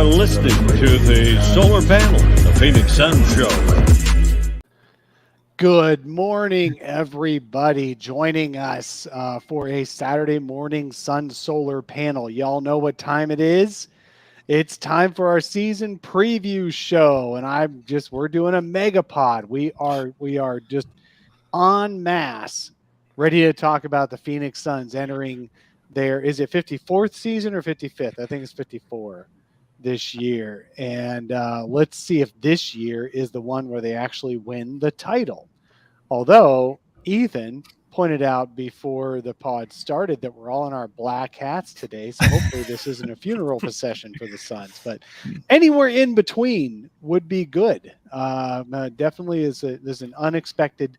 listening to the Solar Panel, the Phoenix Suns Show. Good morning, everybody. Joining us for a Saturday morning Sun Solar Panel. Y'all know what time it is. It's time for our season preview show, and we're doing a Megapod. We are just en masse ready to talk about the Phoenix Suns entering their, is it 54th season or 55th? I think it's 54 this year. And let's see if this year is the one where they actually win the title. Although Ethan pointed out before the pod started that we're all in our black hats today, so hopefully this isn't a funeral procession for the Suns. But anywhere in between would be good. Definitely there's an unexpected,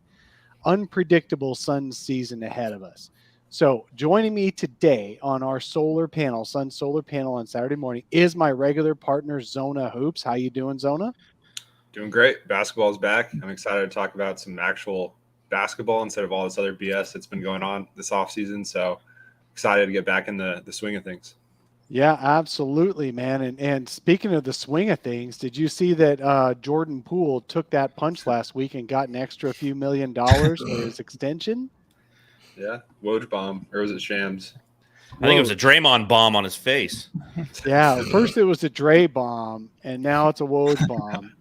unpredictable Suns season ahead of us. So joining me today on our solar panel, Sun Solar Panel on Saturday morning, is my regular partner, Zona Hoops. How you doing, Zona? Doing great. Basketball is back. I'm excited to talk about some actual basketball instead of all this other BS that's been going on this offseason. So excited to get back in the swing of things. Yeah, absolutely, man. And speaking of the swing of things, did you see that Jordan Poole took that punch last week and got an extra few $1 million for his extension? Yeah, Woj bomb, or was it Shams? I think it was a Draymond bomb on his face. Yeah, first it was a Dre bomb, and now it's a Woj bomb.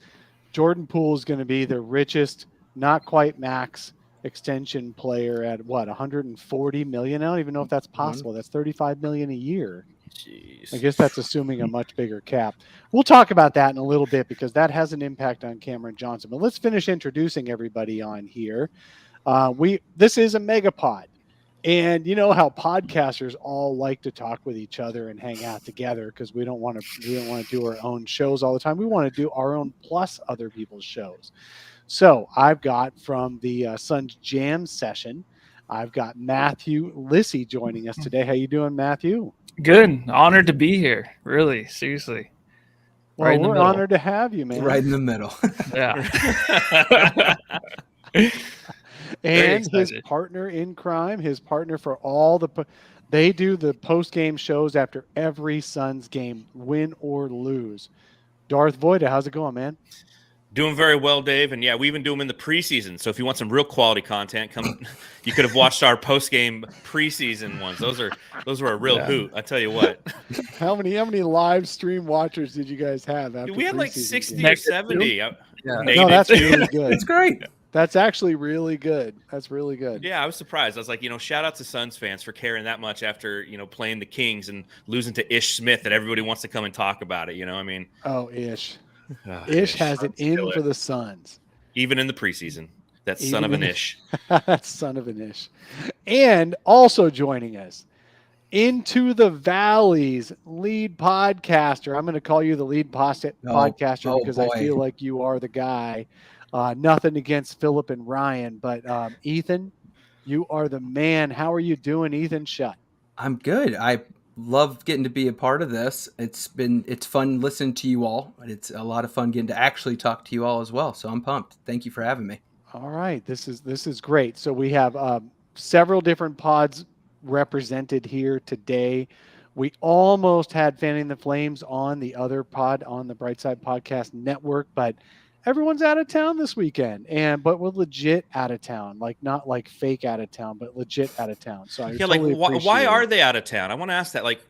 Jordan Poole is going to be the richest, not quite max extension player at what, 140 million? I don't even know if that's possible. That's 35 million a year. Jeez. I guess that's assuming a much bigger cap. We'll talk about that in a little bit because that has an impact on Cameron Johnson. But let's finish introducing everybody on here. This is a Megapod. And you know how podcasters all like to talk with each other and hang out together because we don't want to do our own shows all the time. We want to do our own plus other people's shows. So I've got from the Suns Jam session, I've got Matthew Lissy joining us today. How you doing, Matthew? Good. Honored to be here. Really, seriously. Well, right, we're honored to have you, man. Right in the middle. Yeah. And his partner in crime, his partner for all they do the post-game shows after every Suns game, win or lose. Darth Voida, how's it going, man? Doing very well, Dave. And yeah, we even do them in the preseason. So if you want some real quality content, you could have watched our post-game preseason ones. Those were a real hoot. I tell you what. How many live stream watchers did you guys have? After we had like 60 games? or 70. Yeah. No, that's really good. It's great. That's actually really good. That's really good. Yeah, I was surprised. I was like, shout out to Suns fans for caring that much after, playing the Kings and losing to Ish Smith that everybody wants to come and talk about it. I mean. Oh, Ish. Ish has it in for the Suns. Even in the preseason. That son of an Ish. That son of an Ish. And also joining us, Into the Valley's lead podcaster. I'm going to call you the lead podcaster because I feel like you are the guy. Nothing against Philip and Ryan, but Ethan, you are the man. How are you doing, Ethan Shutt? I'm good. I love getting to be a part of this. It's fun listening to you all, but it's a lot of fun getting to actually talk to you all as well. So I'm pumped. Thank you for having me. All right, this is great. So we have several different pods represented here today. We almost had Fanning the Flames on the other pod on the Brightside Podcast Network, but everyone's out of town this weekend, but we're legit out of town, like not like fake out of town, but legit out of town. So why are they out of town? I want to ask that. Like,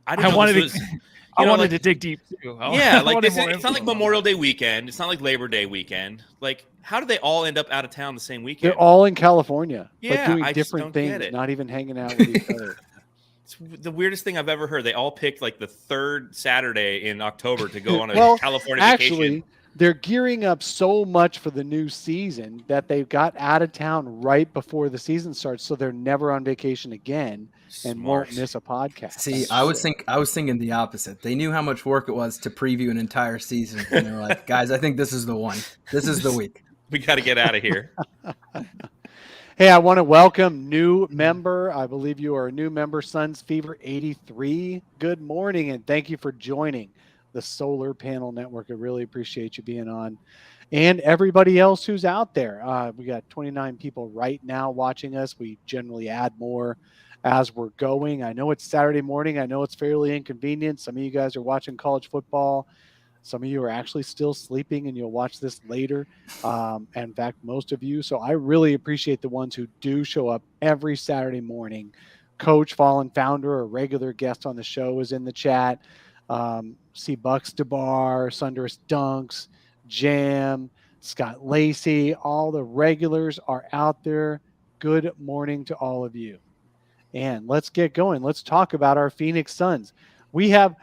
I wanted to dig deep too. It's not like Memorial Day weekend. It's not like Labor Day weekend. Like, how do they all end up out of town the same weekend? They're all in California, but doing different things, not even hanging out with each other. It's the weirdest thing I've ever heard. They all picked like the third Saturday in October to go on a California vacation. They're gearing up so much for the new season that they've got out of town right before the season starts, so they're never on vacation again and won't miss a podcast. See, I was thinking the opposite. They knew how much work it was to preview an entire season, and they were like, "Guys, I think this is the one. This is the week. We got to get out of here." Hey, I want to welcome new member. I believe you are a new member, Suns Fever 83. Good morning, and thank you for joining the Solar Panel Network. I really appreciate you being on. And everybody else who's out there. We got 29 people right now watching us. We generally add more as we're going. I know it's Saturday morning. I know it's fairly inconvenient. Some of you guys are watching college football. Some of you are actually still sleeping and you'll watch this later. In fact, most of you. So I really appreciate the ones who do show up every Saturday morning. Coach, fallen founder, a regular guest on the show is in the chat. See Bucks DeBar, Sundress Dunks, Jam, Scott Lacey, all the regulars are out there. Good morning to all of you. And let's get going. Let's talk about our Phoenix Suns. We have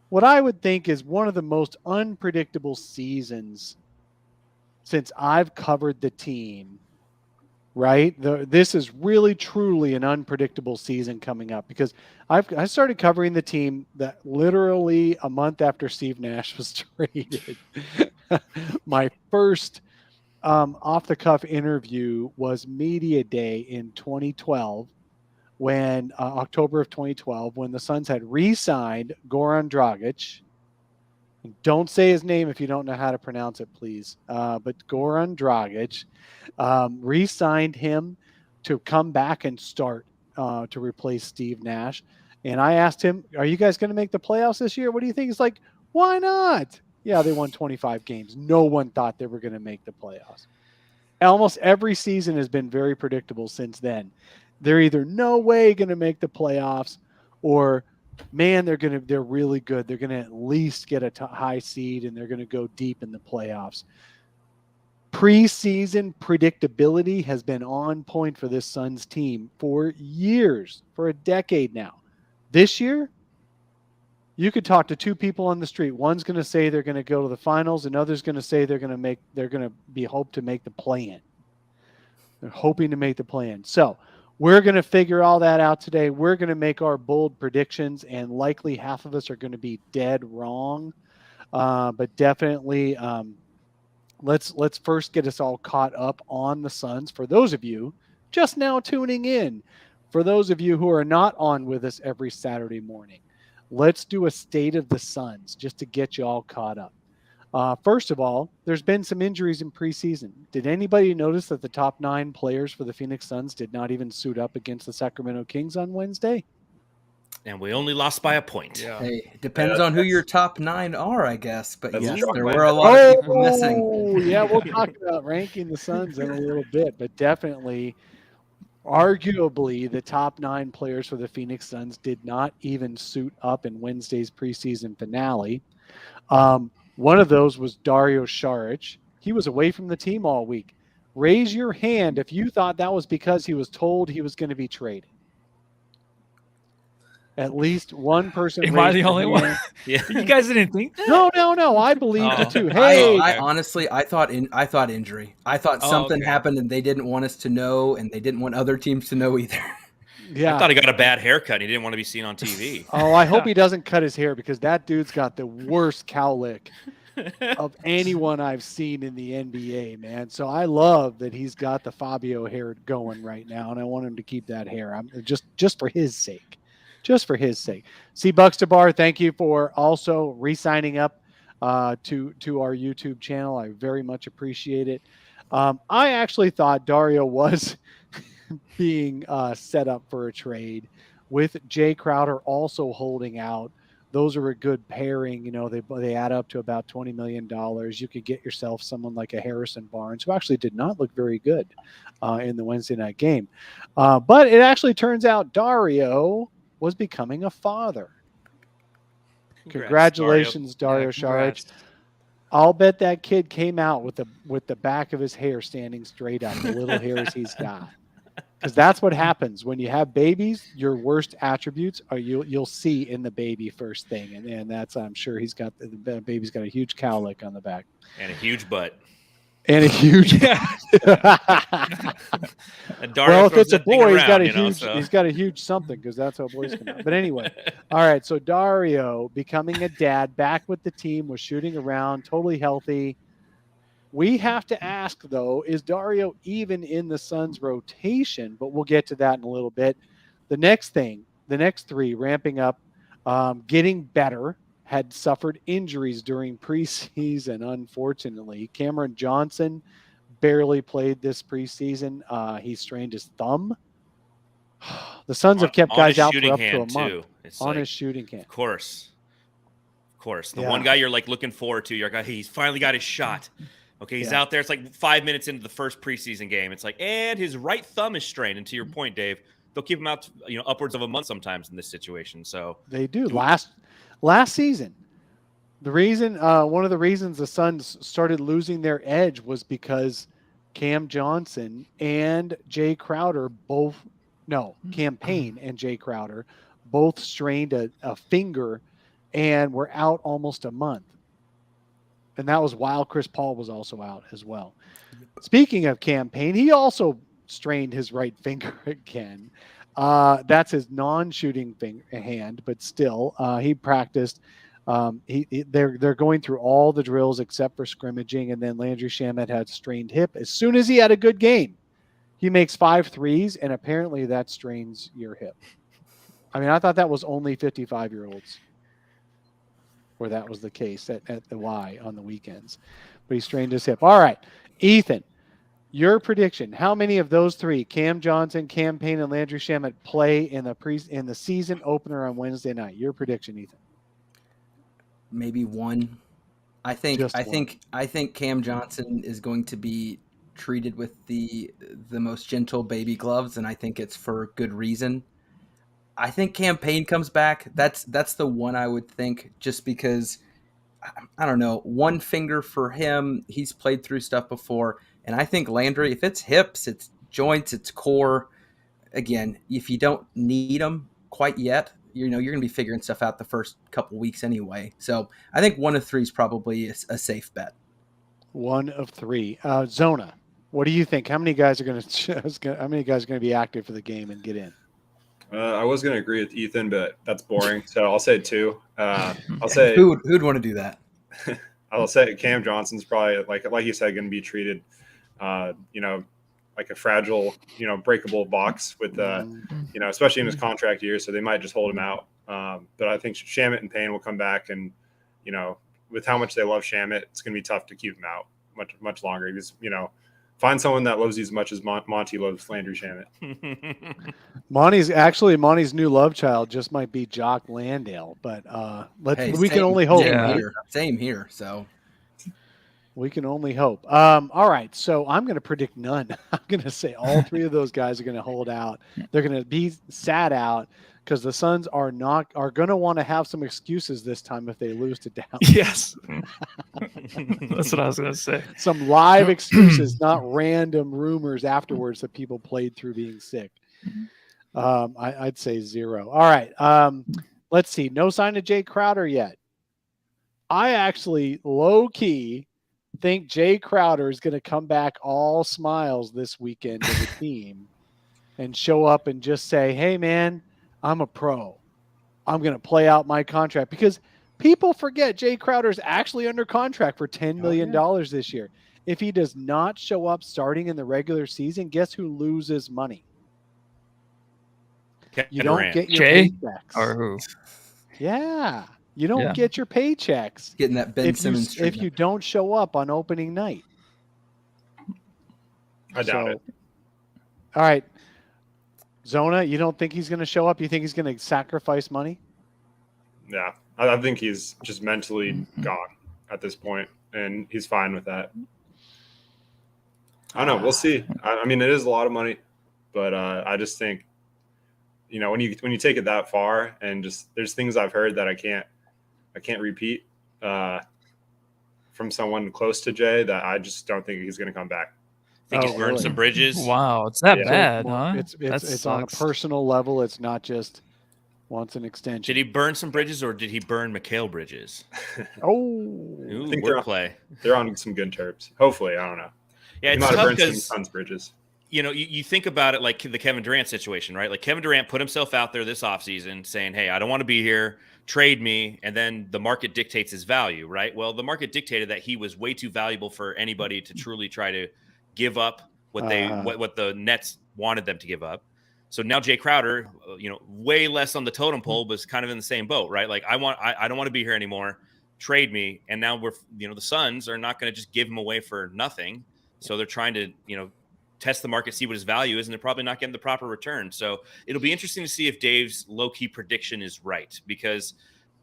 what I would think is one of the most unpredictable seasons since I've covered the team, right? This is really, truly an unpredictable season coming up because I started covering the team that literally a month after Steve Nash was traded. My first off-the-cuff interview was Media Day in 2012. When October of 2012, when the Suns had re-signed Goran Dragic. Don't say his name if you don't know how to pronounce it, please. But Goran Dragic re-signed him to come back and start to replace Steve Nash. And I asked him, are you guys going to make the playoffs this year? What do you think? He's like, why not? Yeah, they won 25 games. No one thought they were going to make the playoffs. Almost every season has been very predictable since then. They're either no way going to make the playoffs or, man, they're really good. They're going to at least get a high seed and they're going to go deep in the playoffs. Preseason predictability has been on point for this Suns team for years, for a decade now. This year, you could talk to two people on the street. One's going to say they're going to go to the finals, and others going to say they're going to be hoped to make the play-in. They're hoping to make the play-in. So we're going to figure all that out today. We're going to make our bold predictions, and likely half of us are going to be dead wrong. But definitely, let's first get us all caught up on the Suns. For those of you just now tuning in, for those of you who are not on with us every Saturday morning, let's do a state of the Suns just to get you all caught up. First of all, there's been some injuries in preseason. Did anybody notice that the top 9 players for the Phoenix Suns did not even suit up against the Sacramento Kings on Wednesday? And we only lost by a point. Yeah. Hey, it depends on who your top 9 are, I guess. But That's yes, a there strong were a lot of people missing. Oh, yeah, we'll talk about ranking the Suns in a little bit, but definitely, arguably, the top 9 players for the Phoenix Suns did not even suit up in Wednesday's preseason finale. One of those was Dario Sharich. He was away from the team all week. Raise your hand if you thought that was because he was told he was going to be traded. At least one person. Am I the only one? Yeah. You guys didn't think that? No. I believe it too. I Hey, honestly, I thought injury. I thought something happened and they didn't want us to know, and they didn't want other teams to know either. yeah. I thought he got a bad haircut and he didn't want to be seen on TV. Oh, I hope he doesn't cut his hair because that dude's got the worst cowlick of anyone I've seen in the NBA, man. So I love that he's got the Fabio hair going right now, and I want him to keep that hair. I'm just for his sake. Just for his sake. See, Bucks DeBar, thank you for also re-signing up to our YouTube channel. I very much appreciate it. I actually thought Dario was being set up for a trade with Jay Crowder also holding out. Those are a good pairing. You know, they add up to about $20 million. You could get yourself someone like a Harrison Barnes, who actually did not look very good in the Wednesday night game. But it actually turns out Dario was becoming a father. Congratulations, Dario Sharich. I'll bet that kid came out with the back of his hair standing straight up, the little hairs he's got. Because that's what happens when you have babies. Your worst attributes are you'll see in the baby first thing, and that's, I'm sure he's got the baby's got a huge cowlick on the back And a huge butt. and a huge. Well, if it's a boy, he's got a huge something, because that's how boys come out. But anyway, all right. So Dario becoming a dad, back with the team, was shooting around, totally healthy. We have to ask, though, is Dario even in the Suns rotation? But we'll get to that in a little bit. The next 3 ramping up, getting better, had suffered injuries during preseason, unfortunately. Cameron Johnson barely played this preseason. He strained his thumb. The Suns have kept guys out for shooting up to a hand month too. It's on like, his shooting hand. Of course. The Yeah. one guy you're like looking forward to, you're like, hey, he's finally got his shot. Okay, he's out there. It's like 5 minutes into the first preseason game. It's like, and his right thumb is strained. And to your point, Dave, they'll keep him out, upwards of a month sometimes in this situation. So they do. Last season, the reason, one of the reasons the Suns started losing their edge was because Cam Johnson and Jay Crowder Cam Payne and Jay Crowder both strained a finger and were out almost a month. And that was while Chris Paul was also out as well. Speaking of Cam Payne, he also strained his right finger again. That's his non-shooting hand, but still, he practiced. They're going through all the drills except for scrimmaging, and then Landry Shamet had strained hip. As soon as he had a good game, he makes 5 threes, and apparently that strains your hip. I mean, I thought that was only 55-year-olds where that was the case at the Y on the weekends, but he strained his hip. All right, Ethan, your prediction: how many of those three, Cam Johnson, Cam Payne, and Landry Shamet, play in the season opener on Wednesday night? Your prediction, Ethan? Maybe one. I think Cam Johnson is going to be treated with the most gentle baby gloves, and I think it's for good reason. I think Cam Payne comes back. That's the one I would think, just because, I don't know, one finger for him. He's played through stuff before. And I think Landry, if it's hips, it's joints, it's core, again, if you don't need them quite yet, you're going to be figuring stuff out the first couple weeks anyway. So I think one of three is probably a safe bet. One of three. Zona, what do you think? How many guys are going to be active for the game and get in? I was going to agree with Ethan, but that's boring. So I'll say 2. I'll say who'd want to do that? I'll say Cam Johnson's probably like you said, going to be treated, like a fragile, breakable box with, especially in his contract year. So they might just hold him out. But I think Shamet and Payne will come back, and with how much they love Shamet, it's going to be tough to keep him out much longer. Because find someone that loves you as much as Monty loves Landry Shamet. Monty's new love child just might be Jock Landale, but we can only hope. Same here. So we can only hope. All right, so I'm going to predict none. I'm going to say all three of those guys are going to hold out. They're going to be sat out because the Suns are going to want to have some excuses this time if they lose to Dallas. Yes. That's what I was going to say. Some live excuses, not random rumors afterwards that people played through being sick. I'd say 0. All right. Let's see. No sign of Jay Crowder yet. I actually low-key think Jay Crowder is going to come back all smiles this weekend to the team and show up and just say, hey, man, I'm a pro. I'm going to play out my contract, because people forget Jay Crowder's actually under contract for $10 million this year. If he does not show up starting in the regular season, guess who loses money? You don't get your paychecks. Or who? Yeah. You don't get your paychecks. Getting that Ben Simmons treatment. If you don't show up on opening night. I doubt it. All right. Zona, you don't think he's going to show up? You think he's going to sacrifice money? Yeah. I think he's just mentally gone at this point, and he's fine with that. I don't know. We'll see. I mean, it is a lot of money, but I just think, when you take it that far, and just there's things I've heard that I can't repeat from someone close to Jay, that I just don't think he's going to come back. Think he's burned some bridges. Wow, it's that bad, huh? It's on a personal level. It's not just wants an extension. Did he burn some bridges, or did he burn Mikal Bridges? Ooh, I think wordplay. They're on some good terms. Hopefully, I don't know. Yeah, he it's might have tough burned some because Suns bridges. You think about it like the Kevin Durant situation, right? Like Kevin Durant put himself out there this offseason saying, hey, I don't want to be here, trade me, and then the market dictates his value, right? Well, the market dictated that he was way too valuable for anybody to truly try to give up what the Nets wanted them to give up. So now Jay Crowder, way less on the totem pole, was kind of in the same boat, right? Like I don't want to be here anymore, trade me. And now the Suns are not going to just give him away for nothing. So they're trying to, test the market, see what his value is, and they're probably not getting the proper return. So it'll be interesting to see if Dave's low-key prediction is right, because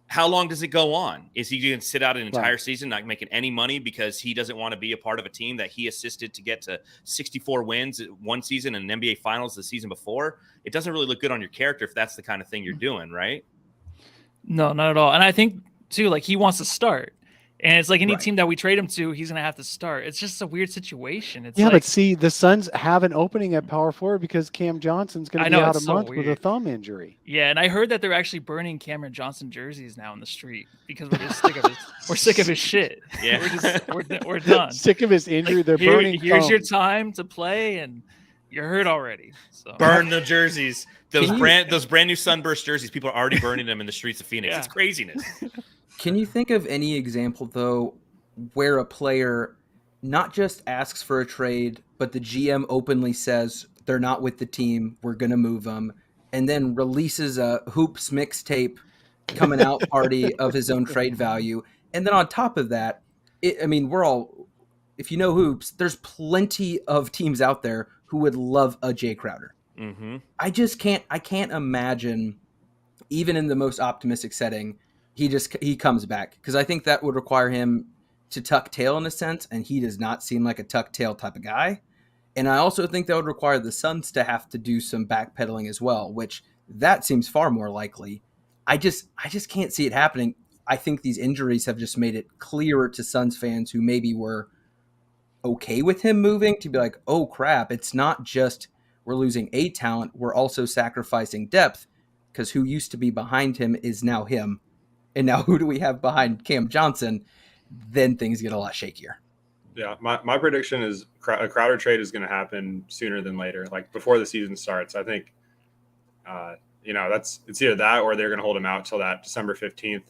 how long does it go on? Is he going to sit out an entire season not making any money because he doesn't want to be a part of a team that he assisted to get to 64 wins one season and an NBA Finals the season before? It doesn't really look good on your character if that's the kind of thing you're doing, right? No, not at all. And I think, too, like, he wants to start. And it's like any team that we trade him to, he's going to have to start. It's just a weird situation. It's but see, the Suns have an opening at power forward because Cam Johnson's going to be out a month with a thumb injury. Yeah, and I heard that they're actually burning Cameron Johnson jerseys now in the street because we're just sick of his shit. Yeah, we're done. Sick of his injury. Like, they're burning. Here's your time to play, and you're hurt already. So burn the jerseys. Those brand new Sunburst jerseys. People are already burning them in the streets of Phoenix. Yeah. It's craziness. Can you think of any example, though, where a player not just asks for a trade, but the GM openly says they're not with the team, we're going to move them, and then releases a Hoops mixtape coming out party of his own trade value? And then on top of that, we're all, if you know Hoops, there's plenty of teams out there who would love a Jay Crowder. Mm-hmm. I can't imagine, even in the most optimistic setting, he comes back, because I think that would require him to tuck tail in a sense, and he does not seem like a tuck tail type of guy. And I also think that would require the Suns to have to do some backpedaling as well, which that seems far more likely. I just can't see it happening. I think these injuries have just made it clearer to Suns fans who maybe were okay with him moving to be like, oh crap, it's not just we're losing a talent, we're also sacrificing depth, because who used to be behind him is now him. And now who do we have behind Cam Johnson? Then things get a lot shakier. Yeah, my prediction is a Crowder trade is going to happen sooner than later, like before the season starts. I think, it's either that or they're going to hold him out till that December 15th,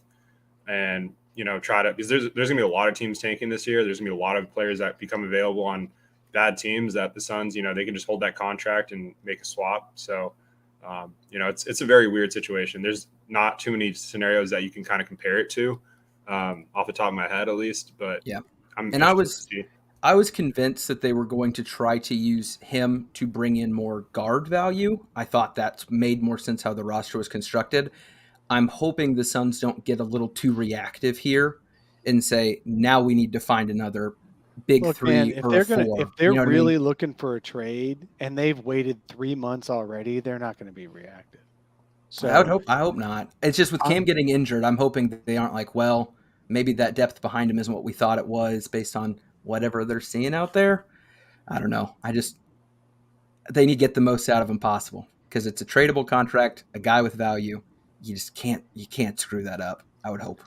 and try to, because there's going to be a lot of teams tanking this year. There's going to be a lot of players that become available on bad teams that the Suns, they can just hold that contract and make a swap. So. It's a very weird situation. There's not too many scenarios that you can kind of compare it to, off the top of my head, at least. But yeah, I was convinced that they were going to try to use him to bring in more guard value. I thought that made more sense how the roster was constructed. I'm hoping the Suns don't get a little too reactive here and say, now we need to find another big three or four. If they're really looking for a trade and they've waited 3 months already, they're not going to be reactive. So I hope not. It's just with Cam getting injured, I'm hoping that they aren't like, well, maybe that depth behind him isn't what we thought it was based on whatever they're seeing out there. I don't know. They need to get the most out of him possible, because it's a tradable contract, a guy with value. You can't screw that up, I would hope.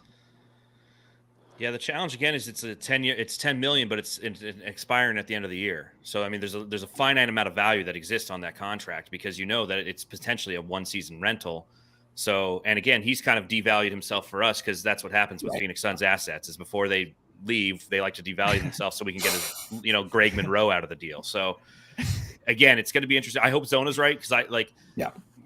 Yeah, the challenge again is it's $10 million, but it's expiring at the end of the year. So there's a finite amount of value that exists on that contract, because that it's potentially a 1-season rental. So, and again, he's kind of devalued himself for us, because that's what happens with Phoenix Suns assets is before they leave, they like to devalue themselves so we can get Greg Monroe out of the deal. So again, it's going to be interesting. I hope Zona's right, because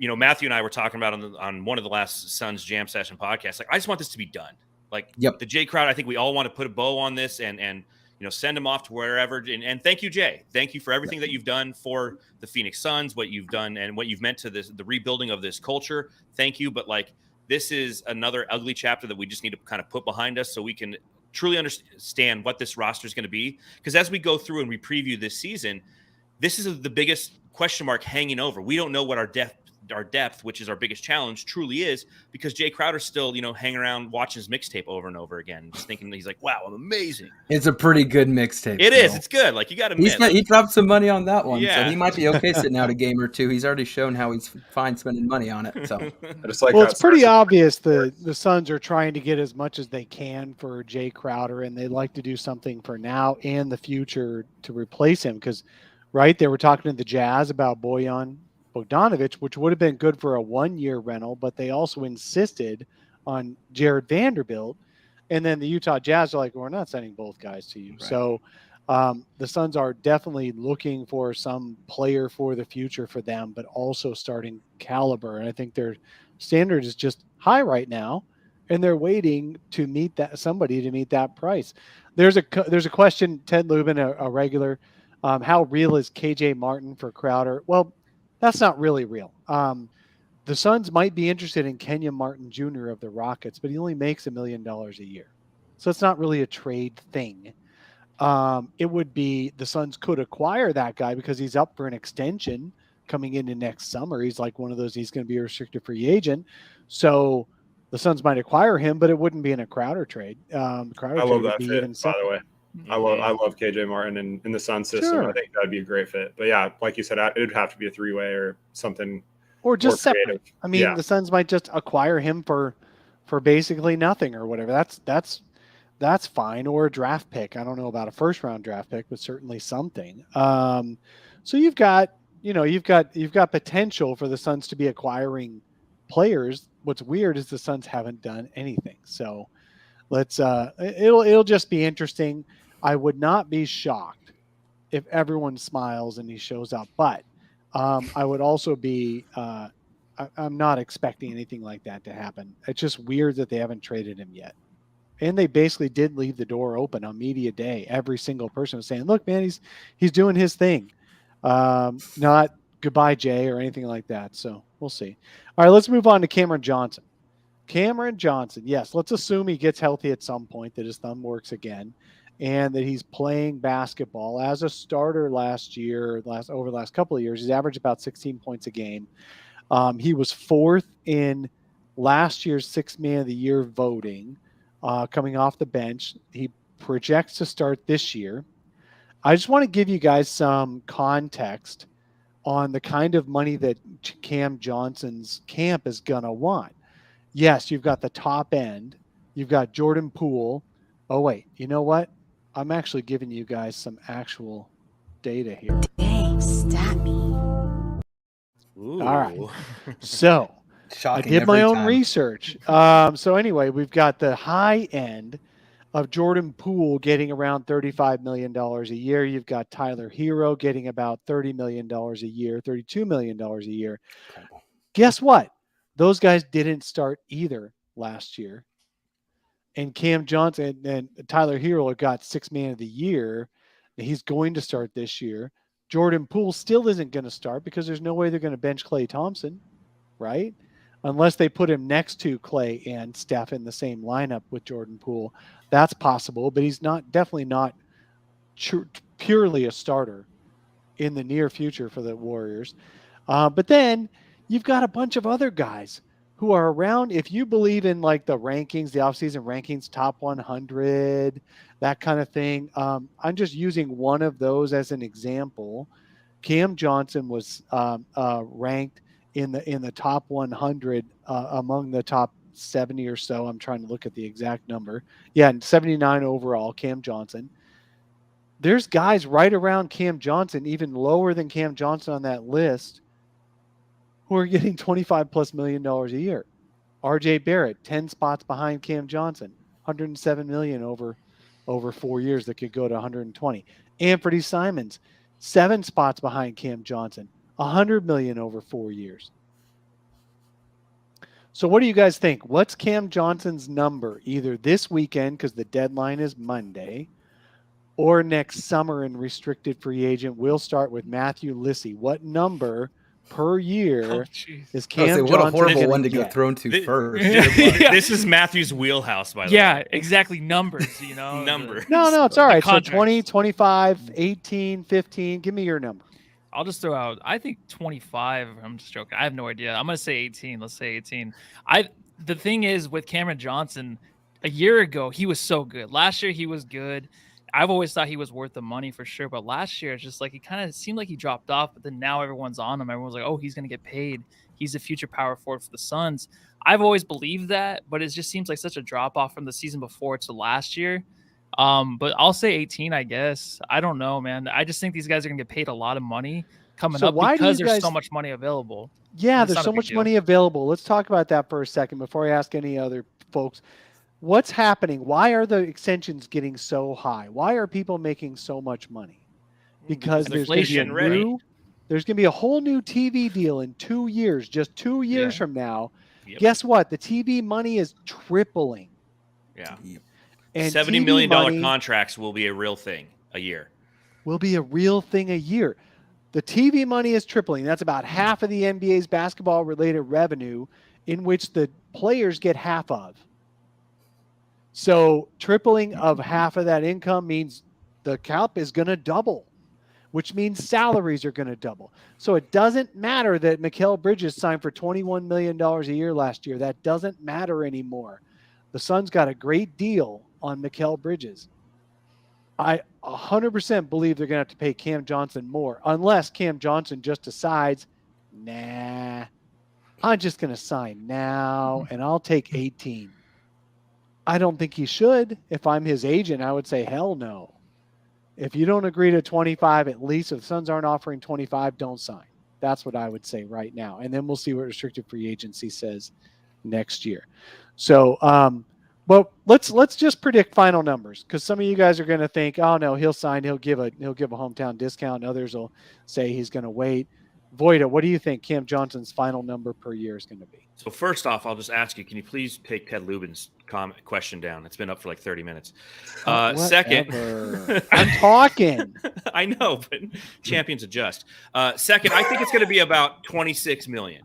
Matthew and I were talking about on one of the last Suns Jam Session podcasts. Like, I just want this to be done. Like, the Jay Crowder, I think we all want to put a bow on this and send him off to wherever. And thank you, Jay. Thank you for everything that you've done for the Phoenix Suns, what you've done and what you've meant to the rebuilding of this culture. Thank you. But this is another ugly chapter that we just need to kind of put behind us so we can truly understand what this roster is going to be. Because as we go through and we preview this season, this is the biggest question mark hanging over. We don't know what our depth, which is our biggest challenge, truly is, because Jay Crowder's still, hanging around watching his mixtape over and over again, just thinking he's like, wow, I'm amazing. It's a pretty good mixtape. It is. It's good. Like, you got to admit. He dropped some money on that one, so he might be okay sitting out a game or two. He's already shown how he's fine spending money on it. So, it's pretty obvious the Suns are trying to get as much as they can for Jay Crowder, and they like to do something for now and the future to replace him, because, they were talking to the Jazz about Bojan Bogdanovic, which would have been good for a 1-year rental, but they also insisted on Jared Vanderbilt. And then the Utah Jazz are like, we're not sending both guys to you. Right. So the Suns are definitely looking for some player for the future for them, but also starting caliber. And I think their standard is just high right now, and they're waiting to meet that price. There's a question, Ted Lubin, a regular, How real is KJ Martin for Crowder? Well, that's not really real. The Suns might be interested in Kenyon Martin Jr. of the Rockets, but he only makes $1 million a year. So it's not really a trade thing. It would be the Suns could acquire that guy because he's up for an extension coming into next summer. He's like one of those, he's going to be a restricted free agent. So the Suns might acquire him, but it wouldn't be in a Crowder trade. Crowder I trade love would that be fit, even by the way. I love KJ Martin in the Sun system. Sure. I think that'd be a great fit. But yeah, like you said, it would have to be a 3-way or something. Or just more separate. creative. I mean, the Suns might just acquire him for basically nothing or whatever. That's fine. Or a draft pick. I don't know about a first round draft pick, but certainly something. So you've got potential for the Suns to be acquiring players. What's weird is the Suns haven't done anything. So it'll just be interesting. I would not be shocked if everyone smiles and he shows up, but I would also be I'm not expecting anything like that to happen. It's just weird that they haven't traded him yet. And they basically did leave the door open on media day. Every single person was saying, look, man, he's doing his thing. Not goodbye, Jay, or anything like that. So we'll see. All right, let's move on to Cameron Johnson. Cameron Johnson, yes, let's assume he gets healthy at some point, that his thumb works again, and that he's playing basketball as a starter over the last couple of years. He's averaged about 16 points a game. He was fourth in last year's Sixth Man of the Year voting, coming off the bench. He projects to start this year. I just want to give you guys some context on the kind of money that Cam Johnson's camp is going to want. Yes, you've got the top end. You've got Jordan Poole. Oh, wait, you know what? I'm actually giving you guys some actual data here. Dang, stat me. Ooh. All right. So Shocking I did my every own time. research. So anyway, we've got the high end of Jordan Poole getting around $35 million a year. You've got Tyler Hero getting about $30 million a year, $32 million a year. Incredible. Guess what? Those guys didn't start either last year. And Cam Johnson and Tyler Hero got Sixth Man of the Year. He's going to start this year. Jordan Poole still isn't going to start because there's no way they're going to bench Klay Thompson, right? Unless they put him next to Klay and Steph in the same lineup with Jordan Poole. That's possible, but he's definitely not purely a starter in the near future for the Warriors. But then you've got a bunch of other guys who are around. If you believe in like the rankings, the offseason rankings, top 100, that kind of thing. I'm just using one of those as an example. Cam Johnson was ranked in the top 100 among the top 70 or so. I'm trying to look at the exact number. Yeah, 79 overall, Cam Johnson. There's guys right around Cam Johnson, even lower than Cam Johnson on that list, who are getting $25+ million a year. RJ Barrett, 10 spots behind Cam Johnson, $107 million over 4 years that could go to 120. Anthony Simons, 7 spots behind Cam Johnson, $100 million over 4 years. So what do you guys think? What's Cam Johnson's number either this weekend, because the deadline is Monday, or next summer in restricted free agent? We'll start with Matthew Lissy. What number per year is Cam Johnson? What a horrible one to get? go thrown to first. Yeah. This is Matthew's wheelhouse, by the way. Yeah, exactly. Numbers, you know. Numbers. No, it's all right. So Contracts. 20, 25, 18, 15. Give me your number. I'll just throw out, I think 25. I'm just joking. I have no idea. I'm going to say 18. Let's say 18. The thing is with Cameron Johnson, a year ago, he was so good. Last year, he was good. I've always thought he was worth the money for sure. But last year, it's just like, it kind of seemed like he dropped off. But then now everyone's on him. Everyone's like, oh, he's going to get paid. He's a future power forward for the Suns. I've always believed that, but it just seems like such a drop off from the season before to last year. But I'll say 18, I guess. I don't know, man. I just think these guys are going to get paid a lot of money coming up because there's so much money available. Yeah, there's so much money available. Let's talk about that for a second before I ask any other folks. What's happening? Why are the extensions getting so high? Why are people making so much money? Because there's going to be a whole new TV deal in 2 years, just 2 years from now. Yep. Guess what? The TV money is tripling. Yeah. And $70 million contracts will be a real thing a year. will be a real thing a year. The TV money is tripling. That's about half of the NBA's basketball-related revenue, in which the players get half of. So tripling of half of that income means the cap is going to double, which means salaries are going to double. So it doesn't matter that Mikal Bridges signed for $21 million a year last year. That doesn't matter anymore. The Suns got a great deal on Mikal Bridges. I 100% believe they're going to have to pay Cam Johnson more, unless Cam Johnson just decides, nah, I'm just going to sign now, and I'll take 18. I don't think he should. If I'm his agent, I would say, hell no. If you don't agree to 25, at least if the Suns aren't offering 25, don't sign. That's what I would say right now. And then we'll see what restricted free agency says next year. So, well, let's just predict final numbers, because some of you guys are going to think, oh no, he'll sign, he'll give a hometown discount. Others will say he's going to wait. Voida, what do you think Cam Johnson's final number per year is going to be? So first off, I'll just ask you, can you please take Ted Lubin's question down? It's been up for like 30 minutes. Second, I'm talking. I know, but champions adjust. Second, I think it's going to be about 26 million.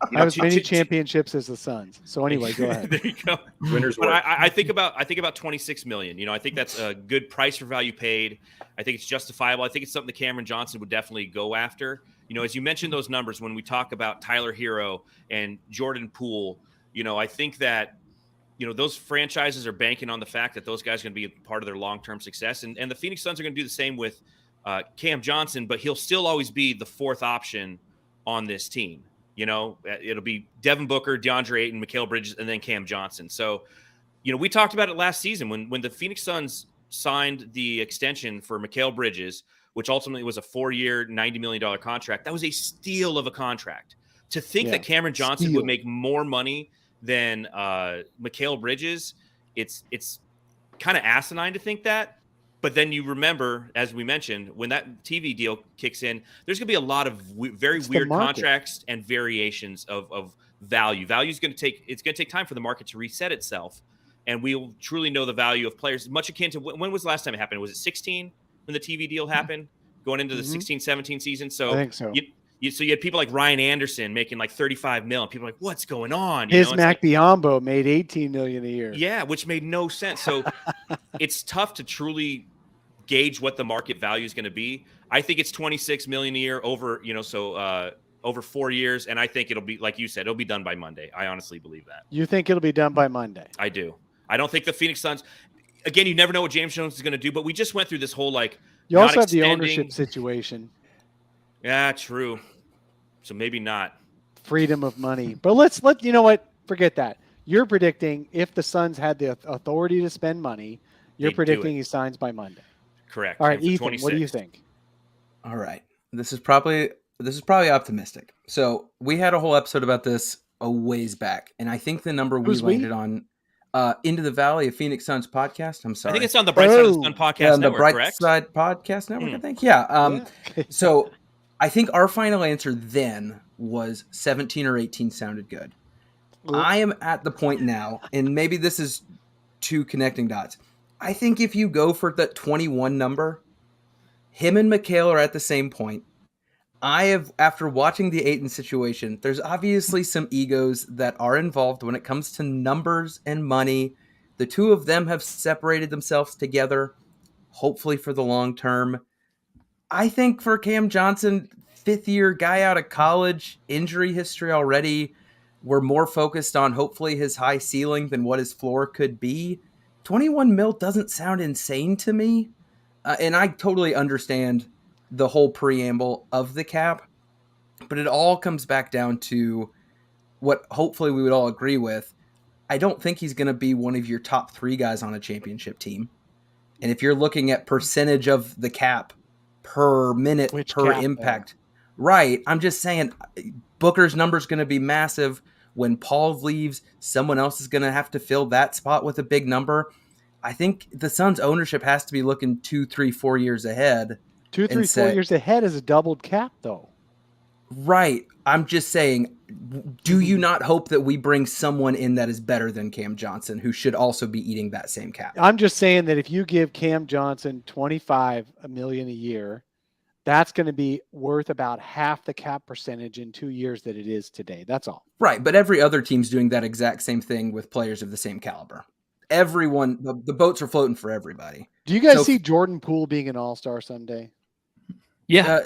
I have as many championships as the Suns. So anyway, go ahead. There you go. Winners But work. I think about 26 million. I think that's a good price for value paid. I think it's justifiable. I think it's something that Cameron Johnson would definitely go after. As you mentioned those numbers, when we talk about Tyler Hero and Jordan Poole, I think that, those franchises are banking on the fact that those guys are going to be part of their long-term success. And the Phoenix Suns are going to do the same with Cam Johnson, but he'll still always be the fourth option on this team. It'll be Devin Booker, DeAndre Ayton, Mikal Bridges, and then Cam Johnson. So, we talked about it last season when the Phoenix Suns signed the extension for Mikal Bridges, which ultimately was a 4-year, $90 million contract. That was a steal of a contract. To think that Cameron Johnson would make more money than Mikal Bridges, it's kind of asinine to think that. But then you remember, as we mentioned, when that TV deal kicks in, there's going to be a lot of very weird contracts and variations of value. Value is going to take time for the market to reset itself, and we'll truly know the value of players. Much akin to when was the last time it happened? Was it 16 when the TV deal happened, going into the 16-17 season? So I think so. You had people like Ryan Anderson making like $35 million. People are like, what's going on? Mac Biombo made $18 million a year. Yeah, which made no sense. So it's tough to truly gauge what the market value is going to be. I think it's $26 million a year over, over 4 years. And I think it'll be, like you said, it'll be done by Monday. I honestly believe that. You think it'll be done by Monday? I do. I don't think the Phoenix Suns, again, you never know what James Jones is going to do, but we just went through this whole, you also have the ownership situation. Yeah, true. So maybe not. Freedom of money. But forget that. You're predicting if the Suns had the authority to spend money, you're predicting he signs by Monday. Correct. All right, Ethan, 26. What do you think? All right. This is probably optimistic. So we had a whole episode about this a ways back, and I think the number we landed on Into the Valley of Phoenix Suns podcast. I'm sorry. I think it's on the Bright Side of the Sun podcast network, the Bright correct? Side podcast network, I think. Yeah. So I think our final answer then was 17 or 18 sounded good. I am at the point now, and maybe this is two connecting dots. I think if you go for that 21 number, him and Mikal are at the same point. After watching the Ayton situation, there's obviously some egos that are involved when it comes to numbers and money. The two of them have separated themselves together, hopefully for the long term. I think for Cam Johnson, 5th-year guy out of college, injury history already, we're more focused on hopefully his high ceiling than what his floor could be. 21 mil doesn't sound insane to me. And I totally understand the whole preamble of the cap, but it all comes back down to what hopefully we would all agree with. I don't think he's going to be one of your top 3 guys on a championship team. And if you're looking at percentage of the cap per minute, per impact, right, I'm just saying Booker's number is going to be massive. When Paul leaves, someone else is going to have to fill that spot with a big number. I think the Suns ownership has to be looking 2, 3, 4 years ahead. 2, 3, 4 years ahead is a doubled cap, though. Right. I'm just saying, do you not hope that we bring someone in that is better than Cam Johnson, who should also be eating that same cap? I'm just saying that if you give Cam Johnson $25 million a year, that's going to be worth about half the cap percentage in 2 years that it is today. That's all. Right, but every other team's doing that exact same thing with players of the same caliber. Everyone, the boats are floating for everybody. Do you guys see Jordan Poole being an all-star someday? Yeah.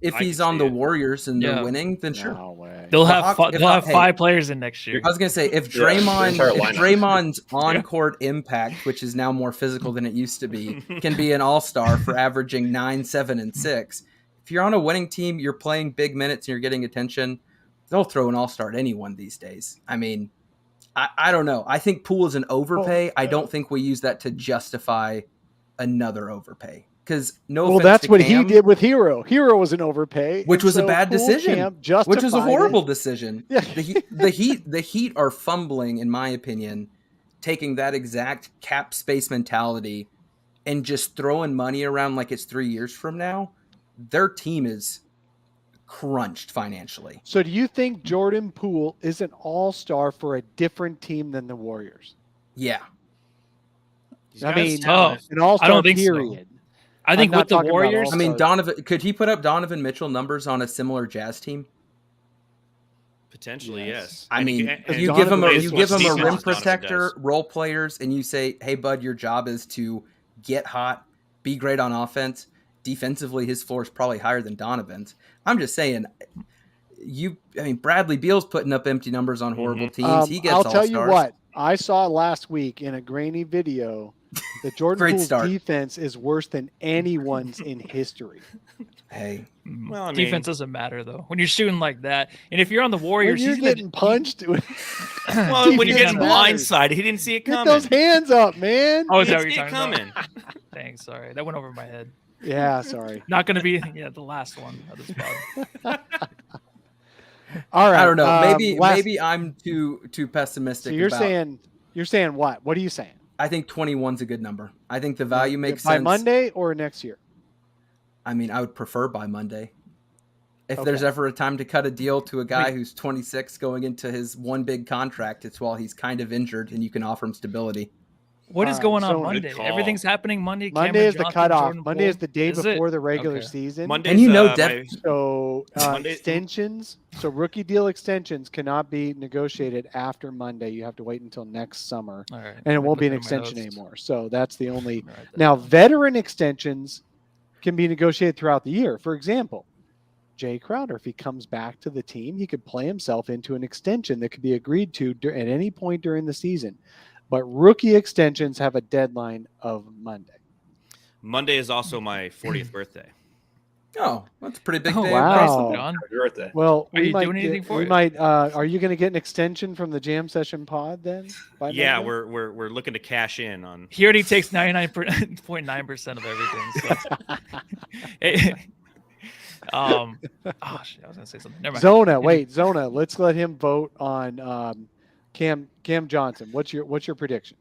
If he's on the Warriors and they're winning, then sure. No way. They'll have five players in next year. I was gonna say if Draymond's on-court impact, which is now more physical than it used to be, can be an all-star for averaging 9, 7, and 6. If you're on a winning team, you're playing big minutes and you're getting attention, they'll throw an all-star at anyone these days. I mean, I don't know. I think Poole is an overpay. I don't think we use that to justify another overpay. Because that's what Cam, he did with Hero. Hero was an overpay, which was a bad decision. Which was a horrible decision. Yeah. The Heat are fumbling, in my opinion, taking that exact cap space mentality and just throwing money around like it's 3 years from now. Their team is crunched financially. So, do you think Jordan Poole is an all-star for a different team than the Warriors? Yeah. I mean, an all-star period. So. I think with the Warriors, I mean, Donovan, could he put up Donovan Mitchell numbers on a similar Jazz team? Potentially, yes. I mean, you give him a rim protector, role players, and you say, "Hey, bud, your job is to get hot, be great on offense. Defensively, his floor is probably higher than Donovan's." I'm just saying, Bradley Beal's putting up empty numbers on horrible teams. He gets all-stars. I'll tell you what, I saw last week in a grainy video that Jordan Poole's defense is worse than anyone's in history. Hey, well, I mean, defense doesn't matter though when you're shooting like that, and if you're on the Warriors, when you're getting punched. Well, when you're getting blindsided, he didn't see it coming. Get those hands up, man! Oh, is that what you're talking about? Thanks, sorry, that went over my head. Yeah, sorry. Not going to be the last one of this pod. All right, I don't know. Maybe I'm too pessimistic. So you're saying what? What are you saying? I think 21's a good number. I think the value makes by sense. By Monday or next year? I mean, I would prefer by Monday. If there's ever a time to cut a deal to a guy who's 26 going into his one big contract, it's while he's kind of injured and you can offer him stability. What is going on Monday? Everything's happening Monday. Monday is the cutoff. Monday is the day before the regular season. And you know, so extensions. So rookie deal extensions cannot be negotiated after Monday. You have to wait until next summer, and it won't be an extension anymore. So that's the only. Now, veteran extensions can be negotiated throughout the year. For example, Jay Crowder, if he comes back to the team, he could play himself into an extension that could be agreed to at any point during the season. But rookie extensions have a deadline of Monday. Monday is also my 40th birthday. Oh, that's a pretty big day. Wow. Happy birthday. Well, are you doing anything for it? Are you going to get an extension from the Jam Session pod then? Yeah, we're looking to cash in on. He already takes 99.9% of everything. So. I was going to say something. Never mind. Zona. Let's let him vote on Cam Johnson. What's your prediction?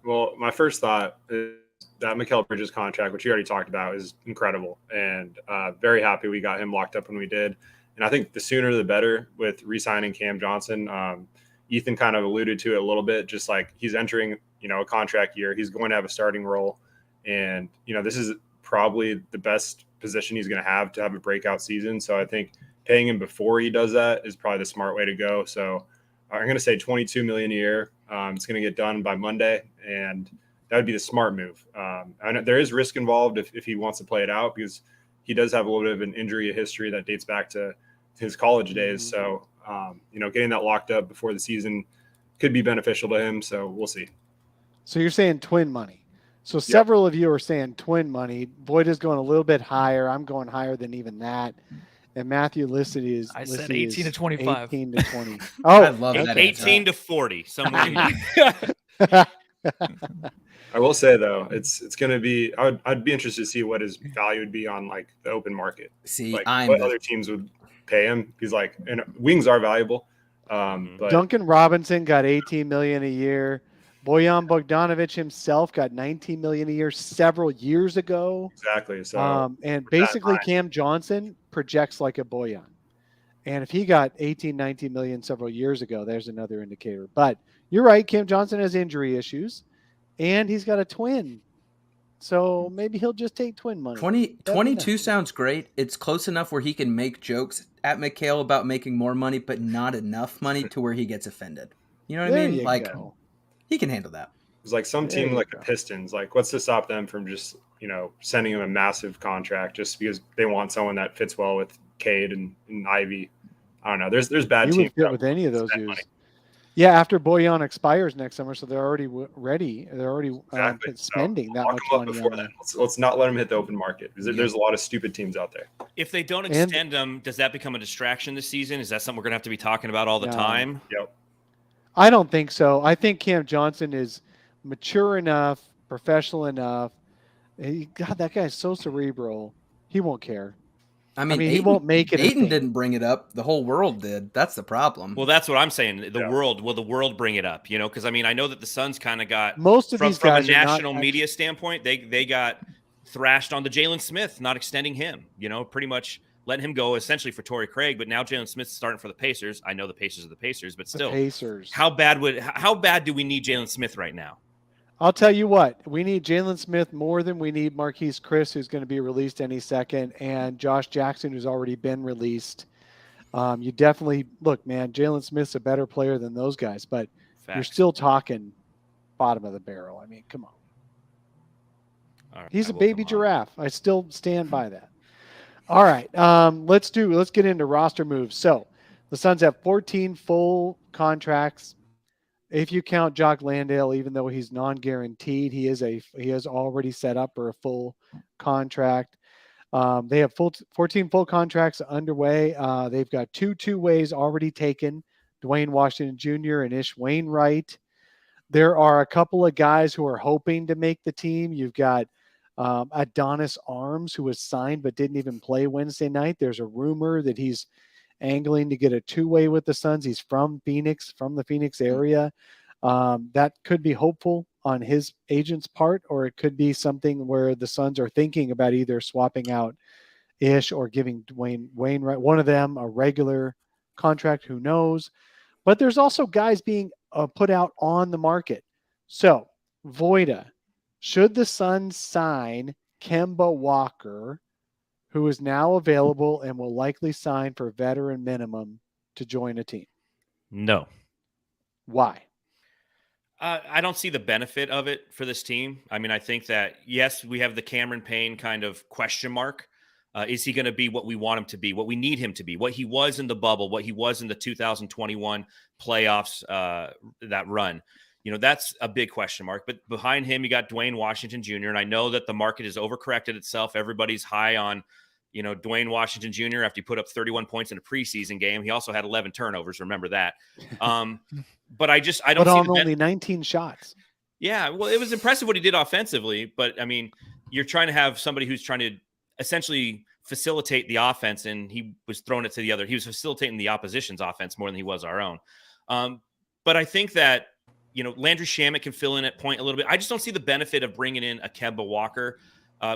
Well, my first thought is that Mikal Bridges contract, which you already talked about, is incredible, and very happy we got him locked up when we did. And I think the sooner the better with re-signing Cam Johnson. Ethan kind of alluded to it a little bit, just like he's entering, a contract year. He's going to have a starting role, and this is probably the best position he's going to have a breakout season. So I think paying him before he does that is probably the smart way to go. So I'm going to say $22 million a year. It's going to get done by Monday, and that would be the smart move. I know there is risk involved if he wants to play it out, because he does have a little bit of an injury history that dates back to his college days. So, getting that locked up before the season could be beneficial to him. So we'll see. So you're saying twin money. So several of you are saying twin money. Boyd is going a little bit higher. I'm going higher than even that. And Matthew listed is. I said 18 to 25. 18 to 20. Oh, I love that. 18 to 40. Somewhere. I will say though, it's going to be. I'd be interested to see what his value would be on like the open market. See, what other teams would pay him. He's like, and wings are valuable. But Duncan Robinson got $18 million a year. Bojan Bogdanovic himself got $19 million a year several years ago. Exactly. So, and basically Cam Johnson projects like a Bojan. And if he got 18, 19 million several years ago, there's another indicator. But you're right. Cam Johnson has injury issues, and he's got a twin. So maybe he'll just take twin money. 22 sounds great. It's close enough where he can make jokes at McHale about making more money, but not enough money to where he gets offended. You know what I mean? Like, he can handle that. It's like some team like the Pistons, like what's to stop them from just, sending him a massive contract just because they want someone that fits well with Cade and Ivy. I don't know. There's bad teams. You would fit with any of those dudes. Yeah, after Bojan expires next summer, so they're already ready. They're already spending that much money on that. Let's not let them hit the open market because there's a lot of stupid teams out there. If they don't extend them, does that become a distraction this season? Is that something we're going to have to be talking about all the time? Yep. I don't think so. I think Cam Johnson is mature enough, professional enough. God, that guy's so cerebral. He won't care. I mean, he won't make it. Ayton didn't bring it up. The whole world did. That's the problem. Well, that's what I'm saying. The world bring it up? Because I know that the Suns kind of got most of these guys from a national media standpoint. They got thrashed on the Jalen Smith, not extending him. Pretty much letting him go essentially for Torrey Craig. But now Jalen Smith's starting for the Pacers. I know the Pacers are the Pacers, but still, Pacers. How bad do we need Jalen Smith right now? I'll tell you what, we need Jalen Smith more than we need Marquise Chris, who's going to be released any second, and Josh Jackson, who's already been released. You definitely look, man, Jalen Smith's a better player than those guys, but you're still talking bottom of the barrel. I mean, come on. All right, he's a baby giraffe. I still stand by that. All right. Let's get into roster moves. So the Suns have 14 full contracts. If you count Jock Landale, even though he's non-guaranteed, he has already set up for a full contract. They have 14 full contracts underway. They've got two ways already taken, Dwayne Washington Jr. and Ish Wainwright. There are a couple of guys who are hoping to make the team. You've got Adonis Arms, who was signed but didn't even play Wednesday night. There's a rumor that he's angling to get a two-way with the Suns. He's from Phoenix, from the Phoenix area. That could be hopeful on his agent's part, or it could be something where the Suns are thinking about either swapping out Ish or giving Dwayne Wainwright, one of them, a regular contract. Who knows? But there's also guys being put out on the market. So, Voida, should the Suns sign Kemba Walker, who is now available and will likely sign for veteran minimum to join a team? No. Why? I don't see the benefit of it for this team. I think that, yes, we have the Cameron Payne kind of question mark. Is he going to be what we want him to be, what we need him to be, what he was in the bubble, what he was in the 2021 playoffs, that run? That's a big question mark. But behind him, you got Dwayne Washington Jr. And I know that the market has overcorrected itself. Everybody's high on, Dwayne Washington Jr. after he put up 31 points in a preseason game. He also had 11 turnovers. Remember that. But I don't but see on only 19 shots. Yeah. Well, it was impressive what he did offensively, but you're trying to have somebody who's trying to essentially facilitate the offense, and he was throwing it to the other. He was facilitating the opposition's offense more than he was our own. But I think that, Landry Shamet can fill in at point a little bit. I just don't see the benefit of bringing in a Kemba Walker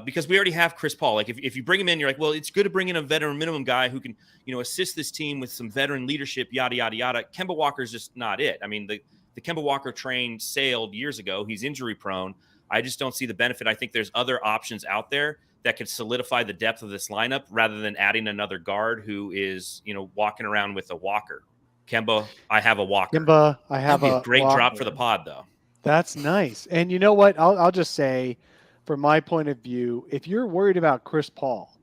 because we already have Chris Paul. Like if you bring him in, you're like, well, it's good to bring in a veteran minimum guy who can, assist this team with some veteran leadership, yada, yada, yada. Kemba Walker is just not it. The Kemba Walker train sailed years ago. He's injury prone. I just don't see the benefit. I think there's other options out there that could solidify the depth of this lineup rather than adding another guard who is, walking around with a Walker. Kemba, I have a Walker. Kemba, I have a great Walker. drop for the pod, though. That's nice. And you know what? I'll just say, from my point of view, if you're worried about Chris Paul,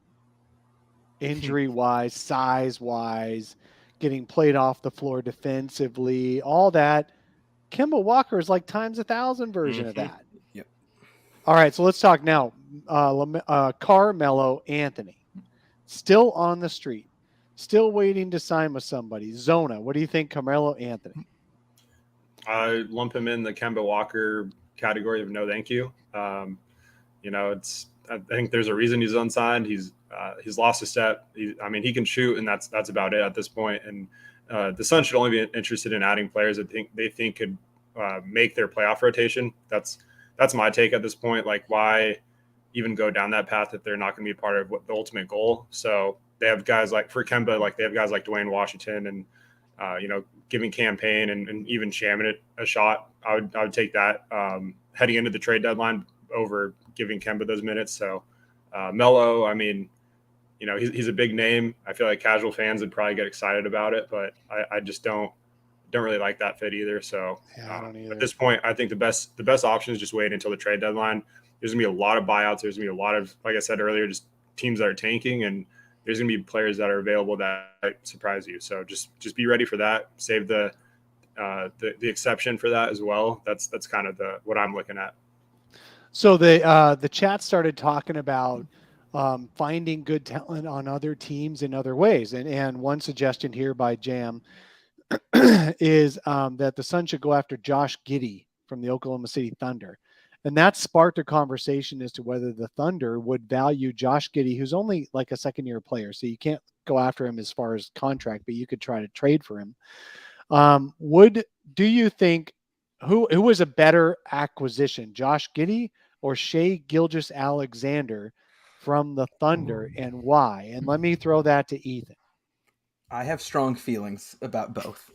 injury-wise, size-wise, getting played off the floor defensively, all that, Kemba Walker is like times 1,000 version of that. Yep. All right, so let's talk now. Carmelo Anthony, still on the street. Still waiting to sign with somebody. Zona, what do you think, Carmelo Anthony? I lump him in the Kemba Walker category of no thank you. I think there's a reason he's unsigned. He's lost a step. He can shoot, and that's about it at this point. And the Suns should only be interested in adding players that they think could make their playoff rotation. That's my take at this point. Like, why even go down that path if they're not going to be part of what the ultimate goal? So they have guys like for Kemba, like they have guys like Dwayne Washington and giving Payne and even Shaman it a shot. I would take that heading into the trade deadline over giving Kemba those minutes. So Melo, I mean, he's a big name. I feel like casual fans would probably get excited about it, but I just don't really like that fit either. So at this point, I think the best option is just wait until the trade deadline. There's gonna be a lot of buyouts. There's gonna be a lot of, like I said earlier, just teams that are tanking, and there's gonna be players that are available that might surprise you. So just be ready for that. Save the exception for that as well. That's kind of what I'm looking at. So the chat started talking about finding good talent on other teams in other ways, and one suggestion here by Jam is that the Suns should go after Josh Giddey from the Oklahoma City Thunder. And that sparked a conversation as to whether the Thunder would value Josh Giddey, who's only like a second-year player, so you can't go after him as far as contract, but you could try to trade for him. Do you think who was a better acquisition, Josh Giddey or Shai Gilgeous-Alexander from the Thunder, and why? And let me throw that to Ethan. I have strong feelings about both.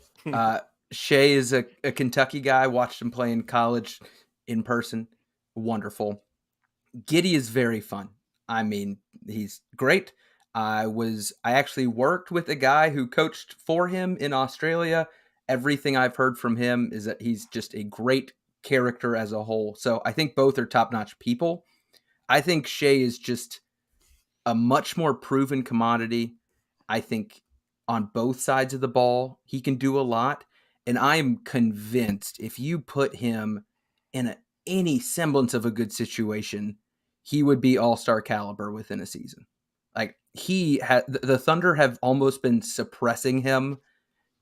Shai is a Kentucky guy. Watched him play in college in person. Wonderful. Giddey is very fun. I mean, he's great. I actually worked with a guy who coached for him in Australia. Everything I've heard from him is that he's just a great character as a whole. So I think both are top-notch people. I think Shai is just a much more proven commodity. I think on both sides of the ball, he can do a lot. And I'm convinced if you put him in any semblance of a good situation, he would be all-star caliber within a season. Like the Thunder have almost been suppressing him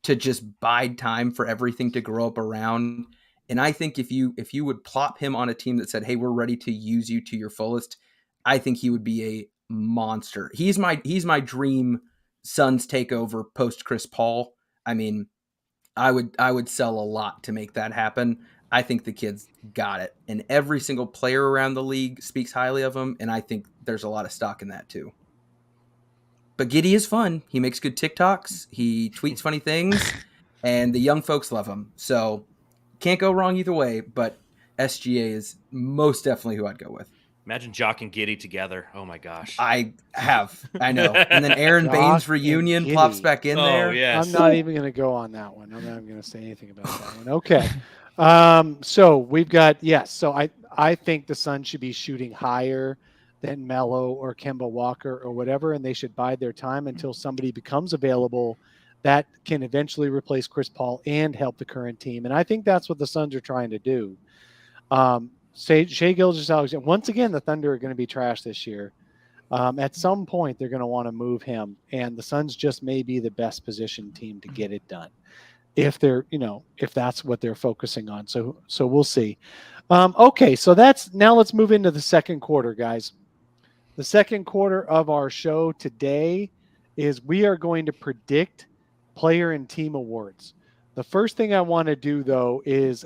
to just bide time for everything to grow up around. And I think if you would plop him on a team that said, hey, we're ready to use you to your fullest, I think he would be a monster. He's my dream Suns takeover post Chris Paul. I mean, I would sell a lot to make that happen. I think the kid's got it. And every single player around the league speaks highly of him, and I think there's a lot of stock in that too. But Giddey is fun. He makes good TikToks. He tweets funny things, and the young folks love him. So can't go wrong either way, but SGA is most definitely who I'd go with. Imagine Jock and Giddey together. Oh my gosh. I know. And then Aaron Baines reunion plops back in there. Yes. I'm not even going to go on that one. I'm not even going to say anything about that one. Okay. So we've got, yes. So I think the Suns should be shooting higher than Melo or Kemba Walker or whatever, and they should bide their time until somebody becomes available that can eventually replace Chris Paul and help the current team. And I think that's what the Suns are trying to do. Shai Gilgeous-Alexander, once again, the Thunder are going to be trash this year. At some point, they're going to want to move him, and the Suns just may be the best positioned team to get it done if that's what they're focusing on. So we'll see. Okay, so now let's move into the second quarter, guys. The second quarter of our show today is we are going to predict player and team awards. The first thing I want to do, though, is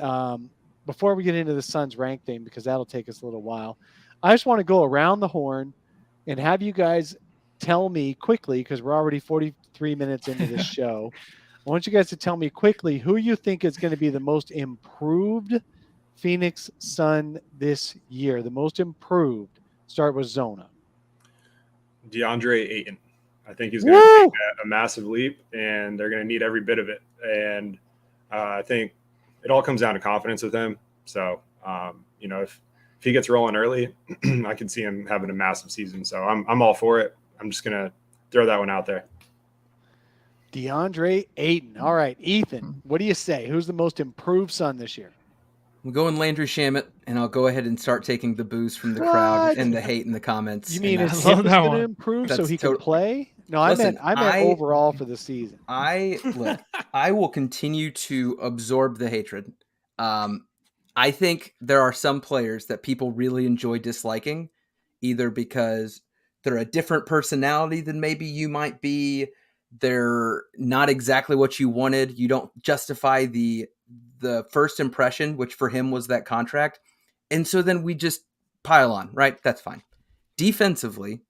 before we get into the Suns rank thing, because that'll take us a little while, I just want to go around the horn and have you guys tell me quickly, because we're already 43 minutes into this show. I want you guys to tell me quickly who you think is going to be the most improved Phoenix Sun this year. The most improved. Start with Zona. DeAndre Ayton. I think he's going to take a massive leap, and they're going to need every bit of it. And I think it all comes down to confidence with him. So, if he gets rolling early, I can see him having a massive season. So I'm all for it. I'm just going to throw that one out there. DeAndre Ayton. All right, Ethan, what do you say? Who's the most improved Sun this year? I'm going Landry Shamet, and I'll go ahead and start taking the booze from the crowd and the hate in the comments. You mean is going to improve so he can play? No, listen, I meant overall for the season. I will continue to absorb the hatred. I think there are some players that people really enjoy disliking, either because they're a different personality than maybe you might be. They're not exactly what you wanted. You don't justify the first impression, which for him was that contract. And so then we just pile on, right? That's fine. Defensively,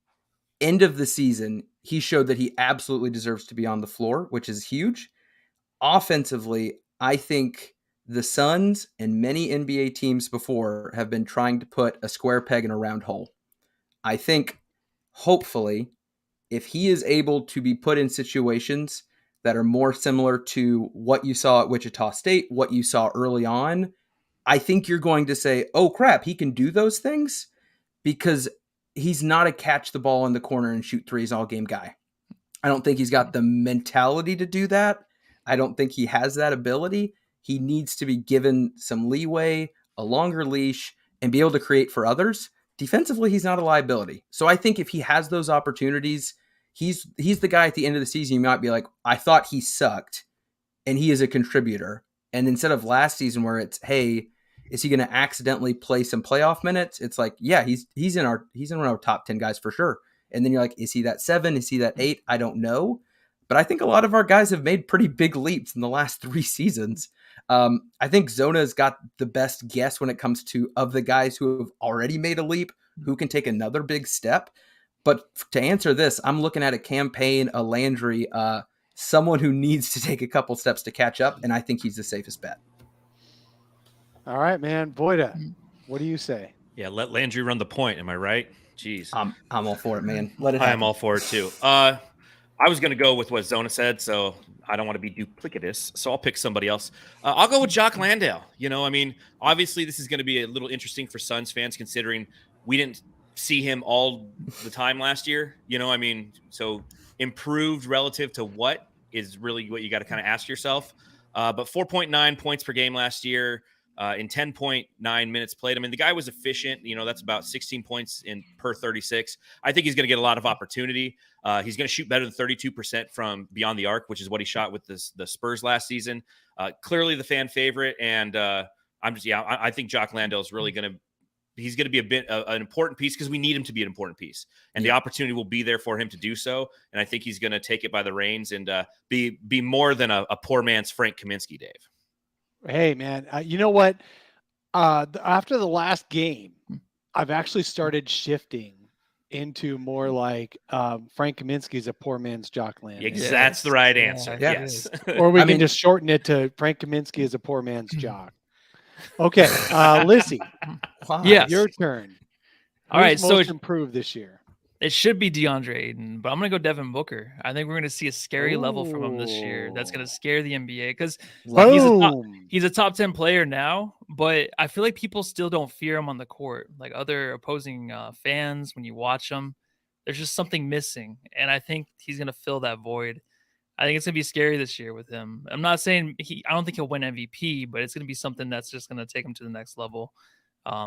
end of the season, he showed that he absolutely deserves to be on the floor, which is huge. Offensively, I think the Suns and many NBA teams before have been trying to put a square peg in a round hole. I think, hopefully, if he is able to be put in situations that are more similar to what you saw at Wichita State, what you saw early on, I think you're going to say, oh crap, he can do those things, because he's not a catch the ball in the corner and shoot threes all game guy. I don't think he's got the mentality to do that. I don't think he has that ability. He needs to be given some leeway, a longer leash, and be able to create for others. Defensively, he's not a liability. So I think if he has those opportunities, he's the guy at the end of the season you might be like, I thought he sucked, and he is a contributor. And instead of last season where it's, hey, is he going to accidentally play some playoff minutes? It's like, yeah, he's in our top 10 guys for sure. And then you're like, is he that 7? Is he that 8? I don't know. But I think a lot of our guys have made pretty big leaps in the last 3 seasons. I think Zona's got the best guess when it comes to of the guys who have already made a leap, who can take another big step. But to answer this, I'm looking at a campaign, a Landry, someone who needs to take a couple steps to catch up, and I think he's the safest bet. All right, man. Voida, what do you say? Yeah, let Landry run the point. Am I right? Jeez. I'm all for it, man. Let it I happen. am all for it, too. I was going to go with what Zona said, so I don't want to be duplicitous, so I'll pick somebody else. I'll go with Jock Landale. Obviously this is going to be a little interesting for Suns fans considering we didn't see him all the time last year. So improved relative to what is really what you got to kind of ask yourself. But 4.9 points per game last year in 10.9 minutes played. I mean, the guy was efficient. That's about 16 points per 36. I think he's going to get a lot of opportunity. He's going to shoot better than 32% from beyond the arc, which is what he shot with the Spurs last season. Clearly the fan favorite. And I think Jock Landale is really he's going to be an important piece because we need him to be an important piece. And the opportunity will be there for him to do so. And I think he's going to take it by the reins and be more than a poor man's Frank Kaminsky, Dave. Hey, man, you know what? After the last game, I've actually started shifting into more like Frank Kaminsky is a poor man's Jock Landale. Yes. That's the right answer. Yeah. Yes. Or we can just shorten it to Frank Kaminsky is a poor man's Jock. Okay, Lizzie. Yes. Your turn. All right, so most improved this year. It should be DeAndre Ayton, but I'm going to go Devin Booker. I think we're going to see a scary level from him this year. That's going to scare the NBA because he's a top 10 player now, but I feel like people still don't fear him on the court. Like other opposing fans, when you watch him, there's just something missing. And I think he's going to fill that void. I think it's going to be scary this year with him. I'm not saying I don't think he'll win MVP, but it's going to be something that's just going to take him to the next level.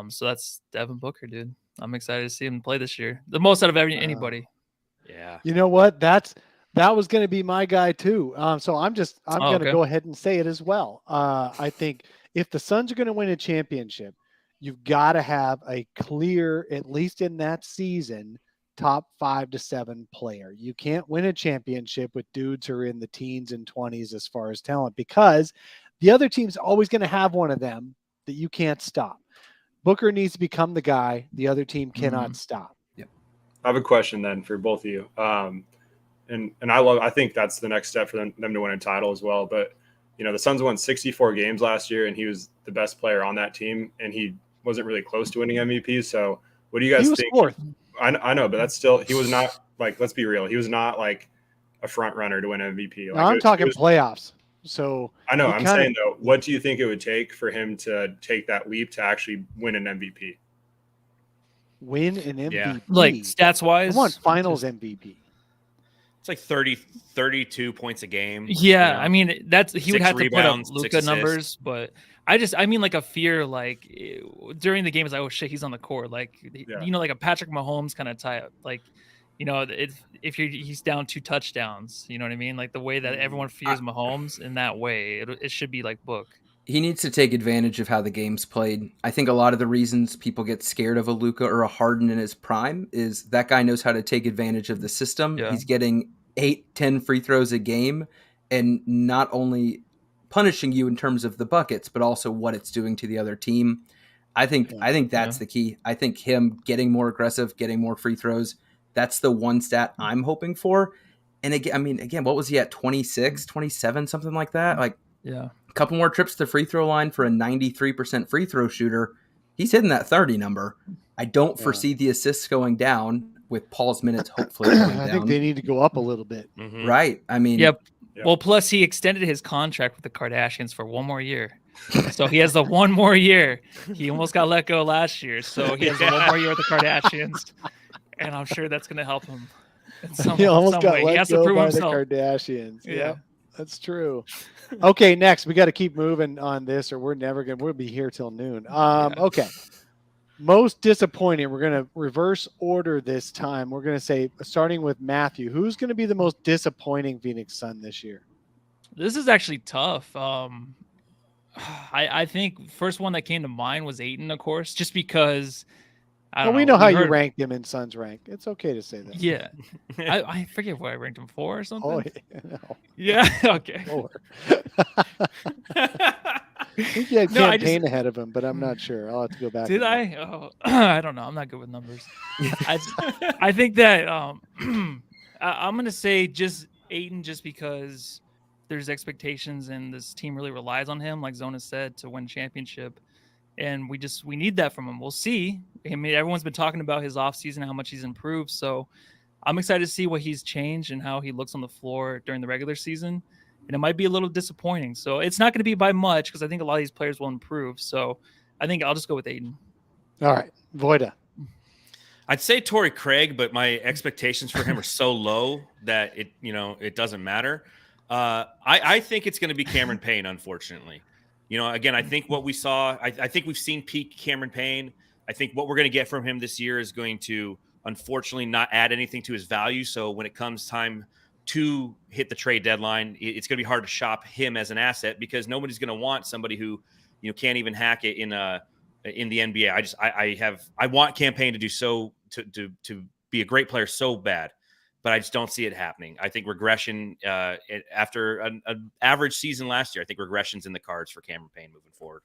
So that's Devin Booker, dude. I'm excited to see him play this year. The most out of anybody. Yeah. You know what? That was going to be my guy too. So I'm going to go ahead and say it as well. I think if the Suns are going to win a championship, you've got to have a clear, at least in that season, top 5 to 7 player. You can't win a championship with dudes who are in the teens and 20s as far as talent, because the other team's always going to have one of them that you can't stop. Booker needs to become the guy the other team cannot stop. Yep. I have a question then for both of you. And I think that's the next step for them to win a title as well. But, the Suns won 64 games last year and he was the best player on that team and he wasn't really close to winning MVP. So what do you guys think? Fourth. I know, but that's still, he was not like, let's be real. He was not like a front runner to win MVP. Like, I'm talking playoffs. So I know. I'm saying though, what do you think it would take for him to take that leap to actually win an MVP? Win an MVP, Yeah. Like stats wise. I want Finals MVP. It's like 32 points a game. Yeah, I mean he would have to put up rebounds, Luka numbers, but I mean like a fear like during the game is like, oh shit, he's on the court, like like a Patrick Mahomes kind of type, like if he's down 2 touchdowns, you know what I mean? Like the way that everyone fears Mahomes in that way, it should be like Book. He needs to take advantage of how the game's played. I think a lot of the reasons people get scared of a Luka or a Harden in his prime is that guy knows how to take advantage of the system. Yeah. He's getting 8-10 free throws a game and not only punishing you in terms of the buckets, but also what it's doing to the other team. I think that's the key. I think him getting more aggressive, getting more free throws, That's the one stat I'm hoping for. And again, what was he at? 26, 27, something like that? Like, yeah, a couple more trips to the free throw line for a 93% free throw shooter. He's hitting that 30 number. I don't foresee the assists going down with Paul's minutes hopefully going down. I think they need to go up a little bit. Mhm. Right. I mean, yep. Well, plus he extended his contract with the Kardashians for one more year. So he has the one more year. He almost got let go last year. So he has the one more year with the Kardashians. And I'm sure that's going to help him. He almost got He let has to go prove by himself. the Kardashians. Yeah. Yep, that's true. Okay, next we got to keep moving on this, or we'll be here till noon. Okay. Most disappointing. We're going to reverse order this time. We're going to say, starting with Matthew, who's going to be the most disappointing Phoenix Sun this year? This is actually tough. I think first one that came to mind was Ayton, of course, just because. We know how you ranked him in Suns rank. It's okay to say that. Yeah. I forget what I ranked him for or something. Oh, no. Yeah. Okay. I think you had Payne ahead of him, but I'm not sure. I'll have to go back. Did I? Oh, I don't know. I'm not good with numbers. I think that I'm going to say just Ayton, just because there's expectations and this team really relies on him, like Zona said, to win championship. And we need that from him. We'll see. I mean, everyone's been talking about his offseason, how much he's improved. So I'm excited to see what he's changed and how he looks on the floor during the regular season. And it might be a little disappointing. So it's not going to be by much because I think a lot of these players will improve. So I think I'll just go with Ayton. All right. Voida. I'd say Torrey Craig, but my expectations for him are so low that it doesn't matter. I think it's going to be Cameron Payne, unfortunately. Again, I think what we saw, I think we've seen peak Cameron Payne. I think what we're going to get from him this year is going to, unfortunately, not add anything to his value. So when it comes time to hit the trade deadline, it's going to be hard to shop him as an asset because nobody's going to want somebody who, can't even hack it in the NBA. I want Cam Payne to do to be a great player so bad, but I just don't see it happening. I think regression after an average season last year, I think regression's in the cards for Cameron Payne moving forward.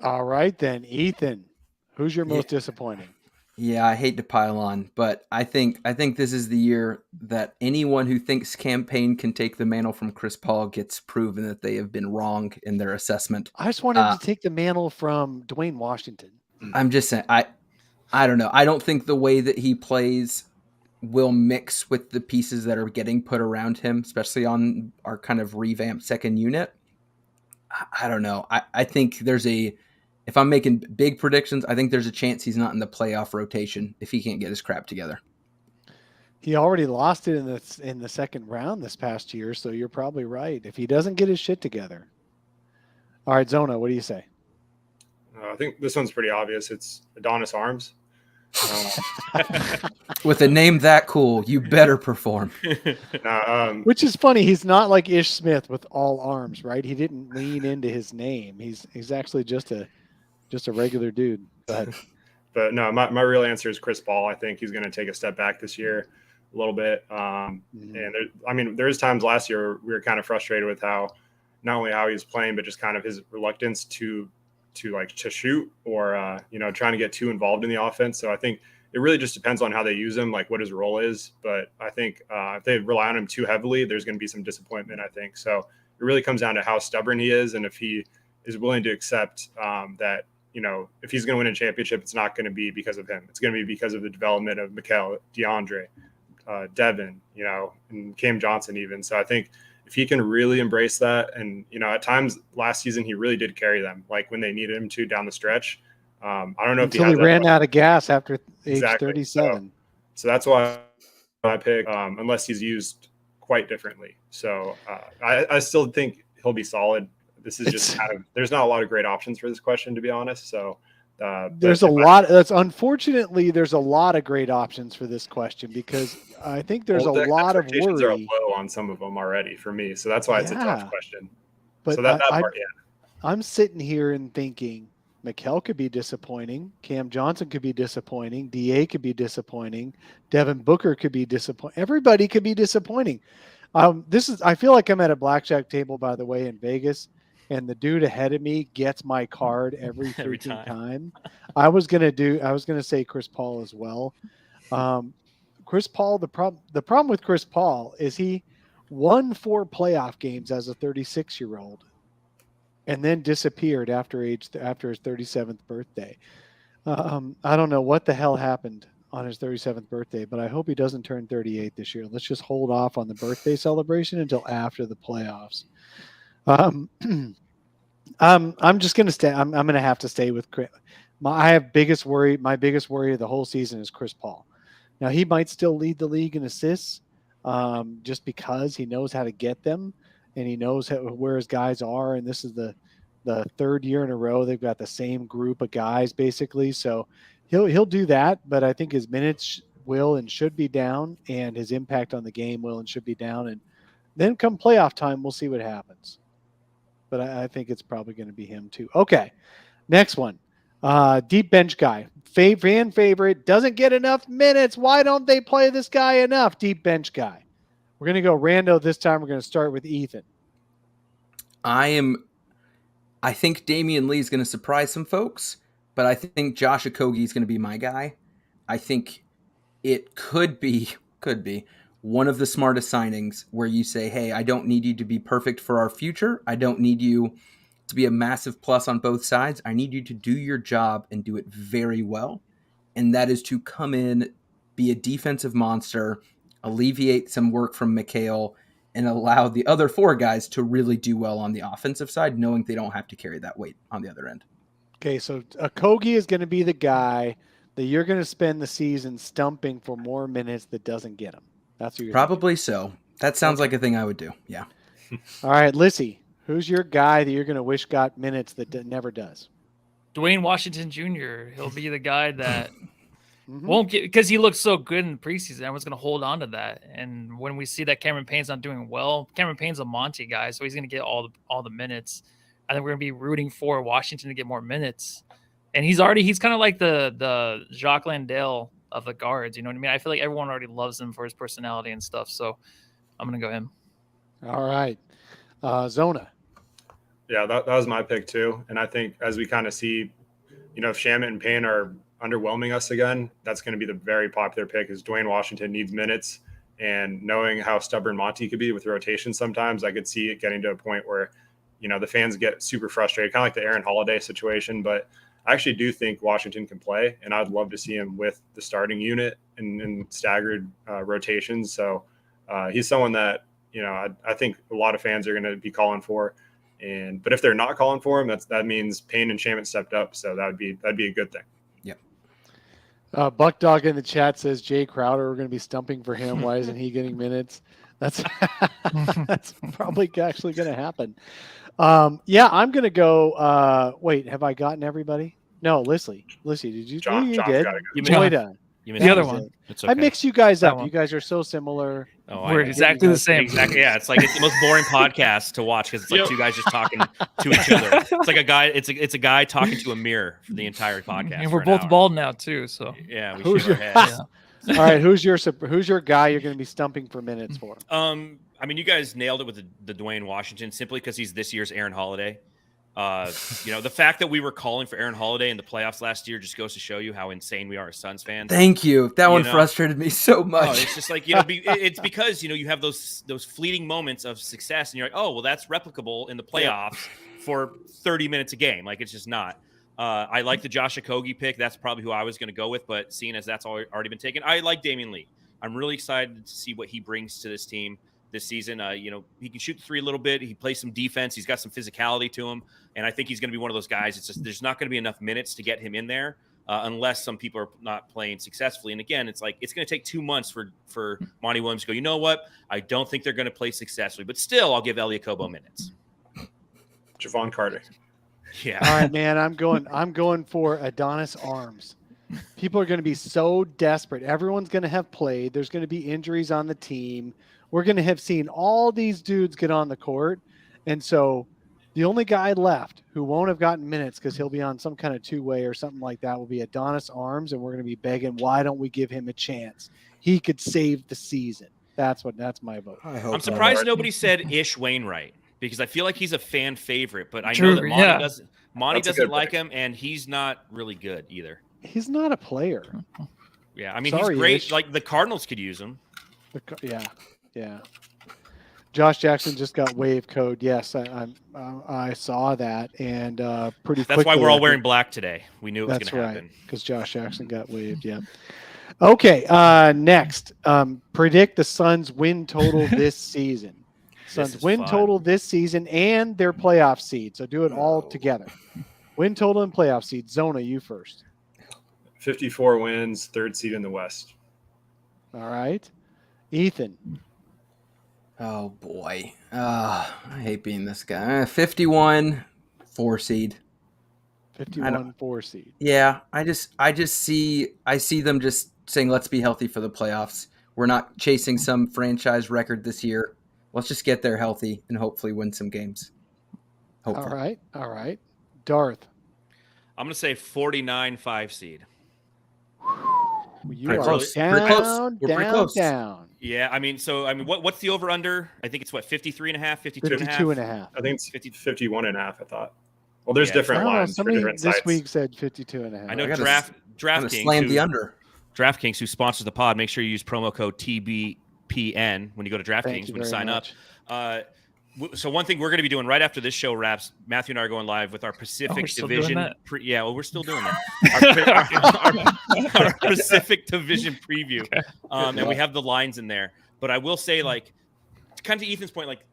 All right, then. Ethan, who's your most disappointing? Yeah, I hate to pile on, but I think this is the year that anyone who thinks Cam Payne can take the mantle from Chris Paul gets proven that they have been wrong in their assessment. I just wanted to take the mantle from Dwayne Washington. I'm just saying, I don't know. I don't think the way that he plays will mix with the pieces that are getting put around him, especially on our kind of revamped second unit. I don't know. I think if I'm making big predictions, I think there's a chance he's not in the playoff rotation if he can't get his crap together. He already lost it in the second round this past year, so you're probably right. If he doesn't get his shit together. All right, Zona, what do you say? I think this one's pretty obvious. It's Adonis Arms. With a name that cool, you better perform. Which is funny. He's not like Ish Smith with all arms, right? He didn't lean into his name. He's actually just a regular dude. Go ahead. But no, my real answer is Chris Paul. I think he's going to take a step back this year a little bit. And there's times last year where we were kind of frustrated with not only how he was playing, but just kind of his reluctance to shoot or, trying to get too involved in the offense. So I think it really just depends on how they use him, like what his role is. But I think if they rely on him too heavily, there's going to be some disappointment, I think. So it really comes down to how stubborn he is. And if he is willing to accept that, if he's going to win a championship, it's not going to be because of him. It's going to be because of the development of Mikal, DeAndre, Devin, and Cam Johnson even. So I think if he can really embrace that, and, at times last season, he really did carry them, like when they needed him to down the stretch. I don't know until if he ran out of gas after age 37. So that's why I pick, unless he's used quite differently. So I still think he'll be solid. This is just there's not a lot of great options for this question, to be honest. So there's unfortunately there's a lot of great options for this question because I think there's a lot of worry. Are low on some of them already for me, so that's why it's a tough question. But so that part, I'm sitting here and thinking Mikal could be disappointing, Cam Johnson could be disappointing, DA could be disappointing, Devin Booker could be disappointing. Everybody could be disappointing. I feel like I'm at a blackjack table, by the way, in Vegas. And the dude ahead of me gets my card every freaking time. I was gonna say Chris Paul as well. Chris Paul, the problem with Chris Paul is he won 4 playoff games as a 36-year-old and then disappeared after his 37th birthday. I don't know what the hell happened on his 37th birthday, but I hope he doesn't turn 38 this year. Let's just hold off on the birthday celebration until after the playoffs. I'm just going to stay. I'm going to have to stay with Chris. My biggest worry of the whole season is Chris Paul. Now, he might still lead the league in assists just because he knows how to get them and he knows where his guys are. And this is the 3rd year in a row they've got the same group of guys basically. So he'll do that, but I think his minutes will and should be down, and his impact on the game will and should be down. And then come playoff time, we'll see what happens. But I think it's probably going to be him too. Okay, next one. Deep bench guy. Fan favorite. Doesn't get enough minutes. Why don't they play this guy enough? Deep bench guy. We're going to go rando this time. We're going to start with Ethan. I think Damian Lee is going to surprise some folks, but I think Josh Okogie is going to be my guy. I think it could be one of the smartest signings where you say, hey, I don't need you to be perfect for our future. I don't need you to be a massive plus on both sides. I need you to do your job and do it very well. And that is to come in, be a defensive monster, alleviate some work from Mikhail, and allow the other 4 guys to really do well on the offensive side, knowing they don't have to carry that weight on the other end. Okay, so Okogie is going to be the guy that you're going to spend the season stumping for more minutes that doesn't get him. That's what you're probably so. That sounds like a thing I would do. Yeah. All right, Lissy, who's your guy that you're going to wish got minutes that never does? Dwayne Washington Jr. He'll be the guy that won't get, because he looks so good in the preseason. Everyone's going to hold on to that. And when we see that Cameron Payne's not doing well, Cameron Payne's a Monty guy, so he's going to get all the minutes. I think we're going to be rooting for Washington to get more minutes. And he's kind of like the Jacques Landale of the guards. You know what I mean? I feel like everyone already loves him for his personality and stuff. So I'm going to go him. All right. Zona. Yeah, that was my pick too. And I think as we kind of see, if Shamet and Payne are underwhelming us again, that's going to be the very popular pick is Dwayne Washington needs minutes. And knowing how stubborn Monty could be with rotation sometimes, I could see it getting to a point where, the fans get super frustrated, kind of like the Aaron Holiday situation. But I actually do think Washington can play, and I'd love to see him with the starting unit in staggered rotations. So he's someone that, I think a lot of fans are going to be calling for. But if they're not calling for him, that means Payne and Shamet stepped up. So that'd be a good thing. Yep. Buck Dog in the chat says Jay Crowder, we're going to be stumping for him. Why isn't he getting minutes? That's probably actually going to happen. Yeah, I'm going to go. Wait, have I gotten everybody? No, Lissy, did you? John, you John's did. gotta go. Joyda. You missed The other one. It's okay. I mixed you guys That up. one. You guys are so similar. Oh, We're exactly the same. Exactly. Yeah, it's like it's the most boring podcast to watch because it's like 2 guys just talking to each other. It's like a guy. It's a guy talking to a mirror for the entire podcast. And we're both bald now too. So Yeah, we Who's shave our heads. All right, who's your guy you're going to be stumping for minutes for? I mean, you guys nailed it with the Dwayne Washington simply because he's this year's Aaron Holiday. The fact that we were calling for Aaron Holiday in the playoffs last year just goes to show you how insane we are as Suns fans. Thank you. That one frustrated me so much. Oh, it's just like, it's because, you have those fleeting moments of success and you're like, oh, well, that's replicable in the playoffs for 30 minutes a game. Like, it's just not. I like the Josh Okogie pick. That's probably who I was going to go with, but seeing as that's already been taken, I like Damian Lee. I'm really excited to see what he brings to this team this season. He can shoot the 3 a little bit. He plays some defense. He's got some physicality to him. And I think he's going to be one of those guys. It's just, there's not going to be enough minutes to get him in there unless some people are not playing successfully. And again, it's like, it's going to take 2 months for Monty Williams to go, you know what? I don't think they're going to play successfully, but still I'll give Elie Okobo minutes. Javon Carter. Yeah. All right, man. I'm going for Adonis Arms. People are going to be so desperate. Everyone's going to have played. There's going to be injuries on the team. We're going to have seen all these dudes get on the court. And so the only guy left who won't have gotten minutes because he'll be on some kind of 2-way or something like that will be Adonis Arms. And we're going to be begging, why don't we give him a chance? He could save the season. That's my vote. I'm surprised nobody said Ish Wainwright because I feel like he's a fan favorite, but I know that Monty doesn't like him, and he's not really good either. He's not a player. Yeah, I mean, Sorry, he's great. Ish. Like the Cardinals could use him. Yeah. Josh Jackson just got wave code. Yes, I saw that, and pretty quickly. That's why we're all wearing black today. We knew it was going to happen. That's right, because Josh Jackson got waived. Yeah. Okay. Next, predict the Suns' win total this season. Suns win total this season and their playoff seed. So do it all together. Win total and playoff seed. Zona, you first. 54 wins, 3rd seed in the West. All right. Ethan. Oh boy. I hate being this guy. 51, 4 seed. 51, 4 seed. Yeah, I see them just saying, let's be healthy for the playoffs. We're not chasing some franchise record this year. Let's just get there healthy and hopefully win some games. Hopefully. All right. Darth. I'm going to say 49, 5 seed. You Pretty are close. down, Pretty close. We're pretty close. down. Yeah, I mean, what's the over under? I think it's 53 and a half, 52 and a half. 52 and a half. I think it's 51 and a half, I thought. Well, there's different lines for different this sites. week said 52 and a half. I know DraftKings slammed the under. DraftKings, who sponsors the pod, make sure you use promo code TBPN when you go to DraftKings when you sign up. So one thing we're going to be doing right after this show wraps, Matthew and I are going live with our Pacific Division. We're still doing that. Our Pacific Division preview, and we have the lines in there. But I will say, like, kind of to Ethan's point, like,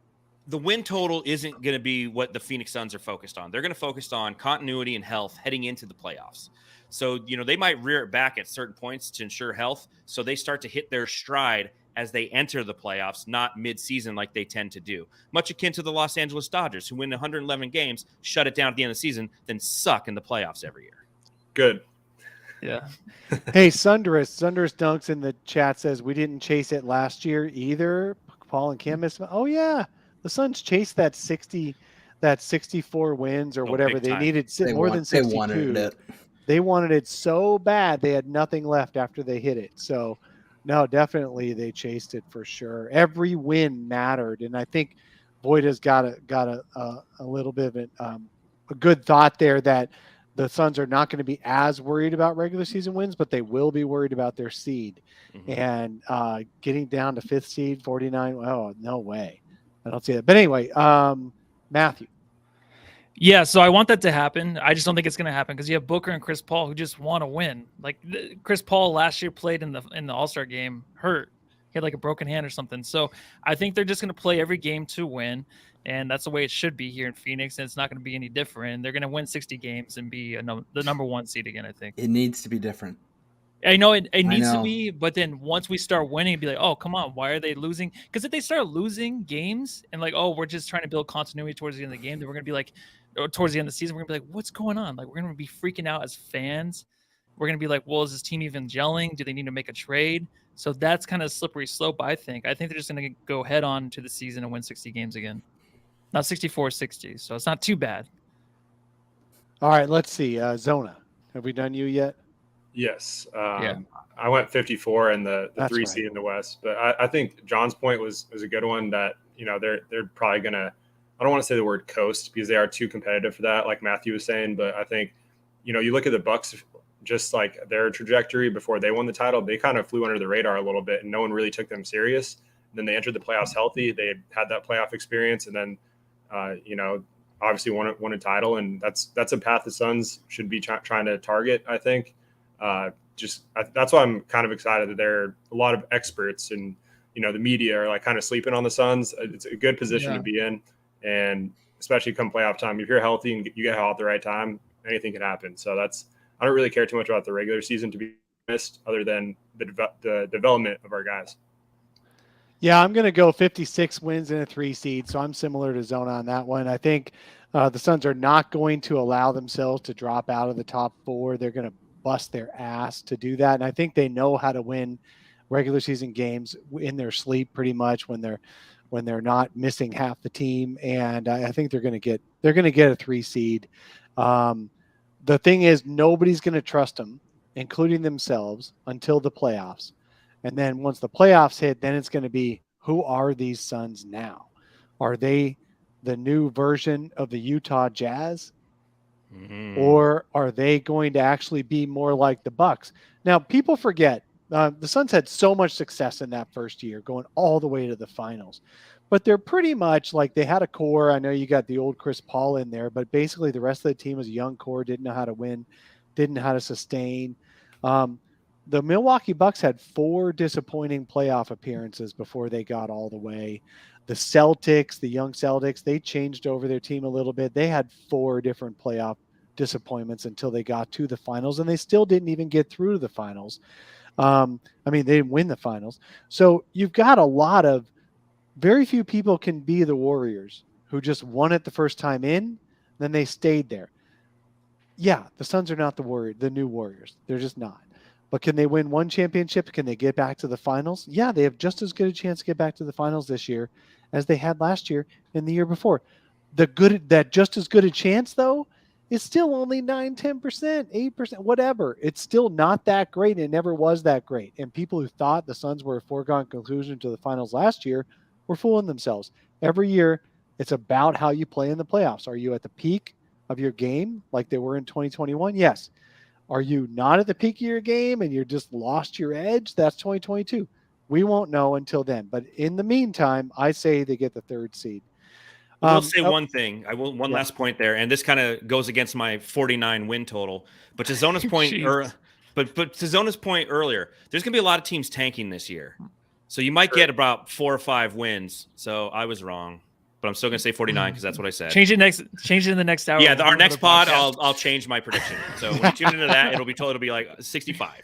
the win total isn't going to be what the Phoenix Suns are focused on. They're going to focus on continuity and health heading into the playoffs. So, they might rear it back at certain points to ensure health. So they start to hit their stride as they enter the playoffs, not mid-season like they tend to do. Much akin to the Los Angeles Dodgers, who win 111 games, shut it down at the end of the season, then suck in the playoffs every year. Good. Yeah. Hey, Sunderous Dunks in the chat says we didn't chase it last year either. Paul and Kim is. Oh yeah, the Suns chased that 64 wins or whatever. They needed more than 62. They wanted it. They wanted it so bad they had nothing left after they hit it. So, no, definitely they chased it for sure. Every win mattered, and I think Boyd has got a little bit of a good thought there that the Suns are not going to be as worried about regular season wins, but they will be worried about their seed. Mm-hmm. And getting down to 5th seed, 49. Oh, no way. I don't see that. But anyway, Matthew. Yeah, so I want that to happen. I just don't think it's going to happen because you have Booker and Chris Paul who just want to win. Like Chris Paul last year played in the All-Star game hurt. He had like a broken hand or something. So I think they're just going to play every game to win, and that's the way it should be here in Phoenix, and it's not going to be any different. They're going to win 60 games and be the number 1 seed again, I think. It needs to be different. I know it needs to be, but then once we start winning, it'd be like, oh, come on, why are they losing? Because if they start losing games and like, oh, we're just trying to build continuity towards the end of the game, then we're going to be like, or towards the end of the season, we're going to be like, what's going on? Like, we're going to be freaking out as fans. We're going to be like, well, is this team even gelling? Do they need to make a trade? So that's kind of a slippery slope, I think. I think they're just going to go head on to the season and win 60 games again. Not 64-60, so it's not too bad. All right, let's see. Zona, have we done you yet? Yes. Yeah. I went 54 and the 3 right. seed in the West. But I think John's point was a good one that, they're probably going to, I don't want to say the word coast because they are too competitive for that, like Matthew was saying. But I think, you look at the Bucks, just like their trajectory before they won the title, they kind of flew under the radar a little bit and no one really took them serious. Then they entered the playoffs healthy. They had that playoff experience and then, obviously won a title. And that's a path the Suns should be trying to target, I think. That's why I'm kind of excited that there are a lot of experts and, the media are like kind of sleeping on the Suns. It's a good position to be in. And especially come playoff time, if you're healthy and you get hot at the right time, anything can happen. So I don't really care too much about the regular season to be missed other than the development of our guys. Yeah, I'm going to go 56 wins and a 3 seed. So I'm similar to Zona on that one. I think the Suns are not going to allow themselves to drop out of the top 4. They're going to bust their ass to do that. And I think they know how to win regular season games in their sleep pretty much when they're not missing half the team. And I think they're going to get a 3 seed. The thing is, nobody's going to trust them, including themselves, until the playoffs. And then once the playoffs hit, then it's going to be, who are these Suns now? Are they the new version of the Utah Jazz? Mm-hmm. Or are they going to actually be more like the Bucks? Now, people forget The Suns had so much success in that first year, going all the way to the finals. But they're pretty much like they had a core. I know you got the old Chris Paul in there, but basically the rest of the team was a young core, didn't know how to win, didn't know how to sustain. The Milwaukee Bucks had 4 disappointing playoff appearances before they got all the way. The Celtics, the young Celtics, they changed over their team a little bit. They had 4 different playoff disappointments until they got to the finals, and they still didn't even get through to the finals. I mean, they didn't win the finals. So you've got a lot of very few people can be the Warriors who just won it the first time in, then they stayed there. Yeah, the Suns are not the new Warriors. They're just not. But can they win one championship? Can they get back to the finals? Yeah, they have just as good a chance to get back to the finals this year as they had last year and the year before. That just as good a chance, though, is still only 9, 10%, 8%, whatever. It's still not that great. It never was that great. And people who thought the Suns were a foregone conclusion to the finals last year were fooling themselves. Every year, it's about how you play in the playoffs. Are you at the peak of your game like they were in 2021? Yes. Are you not at the peak of your game and you're just lost your edge? That's 2022. We won't know until then. But in the meantime, I say they get the 3rd seed. I will say one thing. One last point there, and this kind of goes against my 49 win total. But to Zona's point, but to Zona's point earlier, there's going to be a lot of teams tanking this year, so you might get about 4 or 5 wins. So I was wrong. But I'm still going to say 49 because that's what I said. Change it in the next hour. Yeah, our next pod, I'll change my prediction. So when you tune into that, it'll be like 65.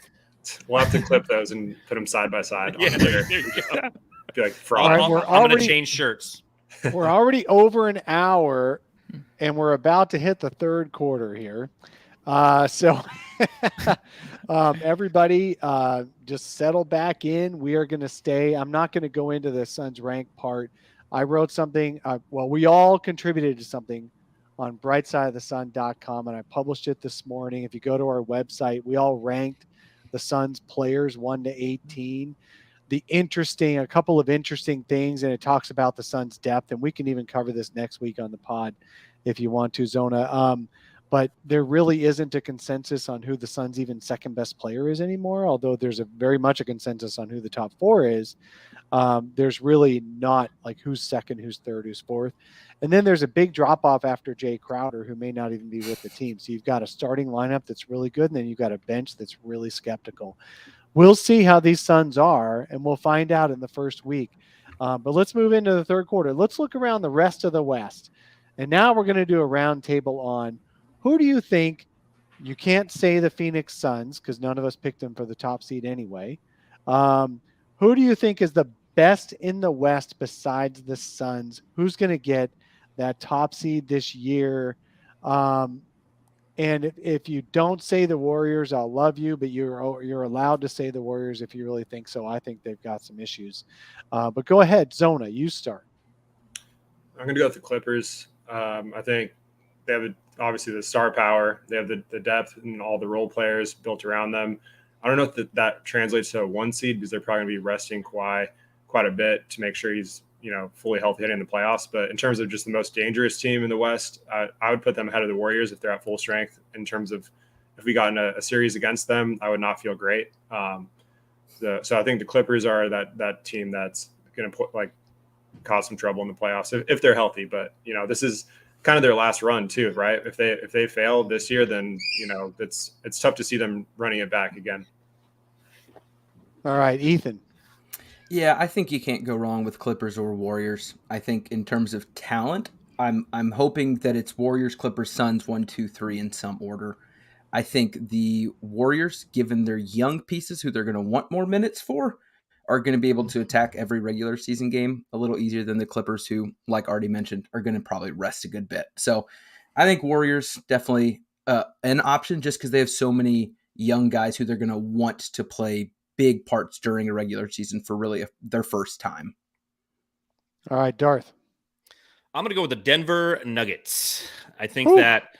We'll have to clip those and put them side by side. Yeah, there you go. Be like fraud. All right, I'm going to change shirts. We're already over an hour, and we're about to hit the 3rd quarter here. So everybody just settle back in. We are going to stay. I'm not going to go into the Suns rank part. I wrote something. We all contributed to something on brightsideofthesun.com, and I published it this morning. If you go to our website, we all ranked the Suns players 1 to 18. A couple of interesting things, and it talks about the Suns' depth, and we can even cover this next week on the pod if you want to, Zona. But there really isn't a consensus on who the Suns' even second best player is anymore, although there's very much a consensus on who the top 4 is. There's really not like who's second, who's third, who's fourth. And then there's a big drop off after Jay Crowder, who may not even be with the team. So you've got a starting lineup that's really good, and then you've got a bench that's really skeptical. We'll see how these Suns are, and we'll find out in the first week. But let's move into the 3rd quarter. Let's look around the rest of the West. And now we're going to do a round table on who do you think. You can't say the Phoenix Suns because none of us picked them for the top seed anyway. Who do you think is the best in the West besides the Suns? Who's going to get that top seed this year? And if you don't say the Warriors, I'll love you, but you're allowed to say the Warriors if you really think so. I think they've got some issues. But go ahead, Zona, you start. I'm going to go with the Clippers. I think they have obviously the star power. They have the depth and all the role players built around them. I don't know if that translates to a 1 seed because they're probably going to be resting Kawhi quite a bit to make sure he's fully healthy heading in the playoffs. But in terms of just the most dangerous team in the West, I would put them ahead of the Warriors if they're at full strength. In terms of if we got in a series against them, I would not feel great. So I think the Clippers are that team that's going to cause some trouble in the playoffs if they're healthy. But this is kind of their last run too, right? If they fail this year, then it's tough to see them running it back again. All right, Ethan. Yeah, I think you can't go wrong with Clippers or Warriors. I think in terms of talent, I'm hoping that it's Warriors, Clippers, Suns 1, 2, 3 in some order. I think the Warriors, given their young pieces who they're going to want more minutes for, are going to be able to attack every regular season game a little easier than the Clippers, who, like already mentioned, are going to probably rest a good bit. So I think Warriors definitely an option just because they have so many young guys who they're going to want to play big parts during a regular season for really their first time. All right, Darth. I'm going to go with the Denver Nuggets. I think that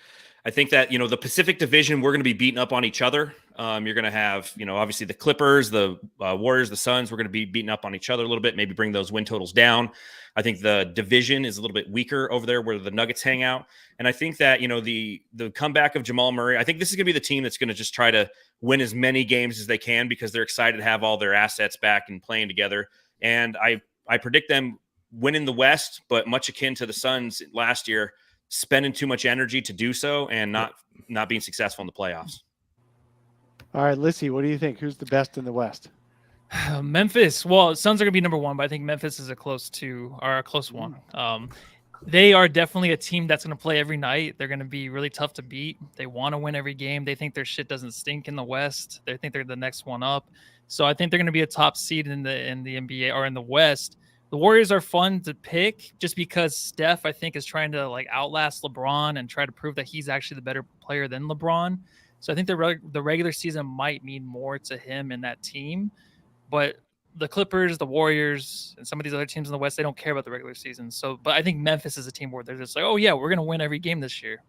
I think that, the Pacific Division, we're going to be beating up on each other. You're going to have, obviously the Clippers, the Warriors, the Suns, we're going to be beating up on each other a little bit, maybe bring those win totals down. I think the division is a little bit weaker over there where the Nuggets hang out. And I think that, the comeback of Jamal Murray, I think this is going to be the team that's going to just try to win as many games as they can because they're excited to have all their assets back and playing together. And I predict them winning the West, but much akin to the Suns last year, spending too much energy to do so and not being successful in the playoffs. All right, Lissy, what do you think? Who's the best in the West? Memphis. Well, Suns are going to be number one, but I think Memphis is a close one. They are definitely a team that's going to play every night. They're going to be really tough to beat. They want to win every game. They think their shit doesn't stink in the West. They think they're the next one up. So I think they're going to be a top seed in the NBA or in the West. The Warriors are fun to pick just because Steph, I think, is trying to outlast LeBron and try to prove that he's actually the better player than LeBron. So I think the regular season might mean more to him and that team. But the Clippers, the Warriors, and some of these other teams in the West, they don't care about the regular season. But I think Memphis is a team where they're just like, oh, yeah, we're going to win every game this year.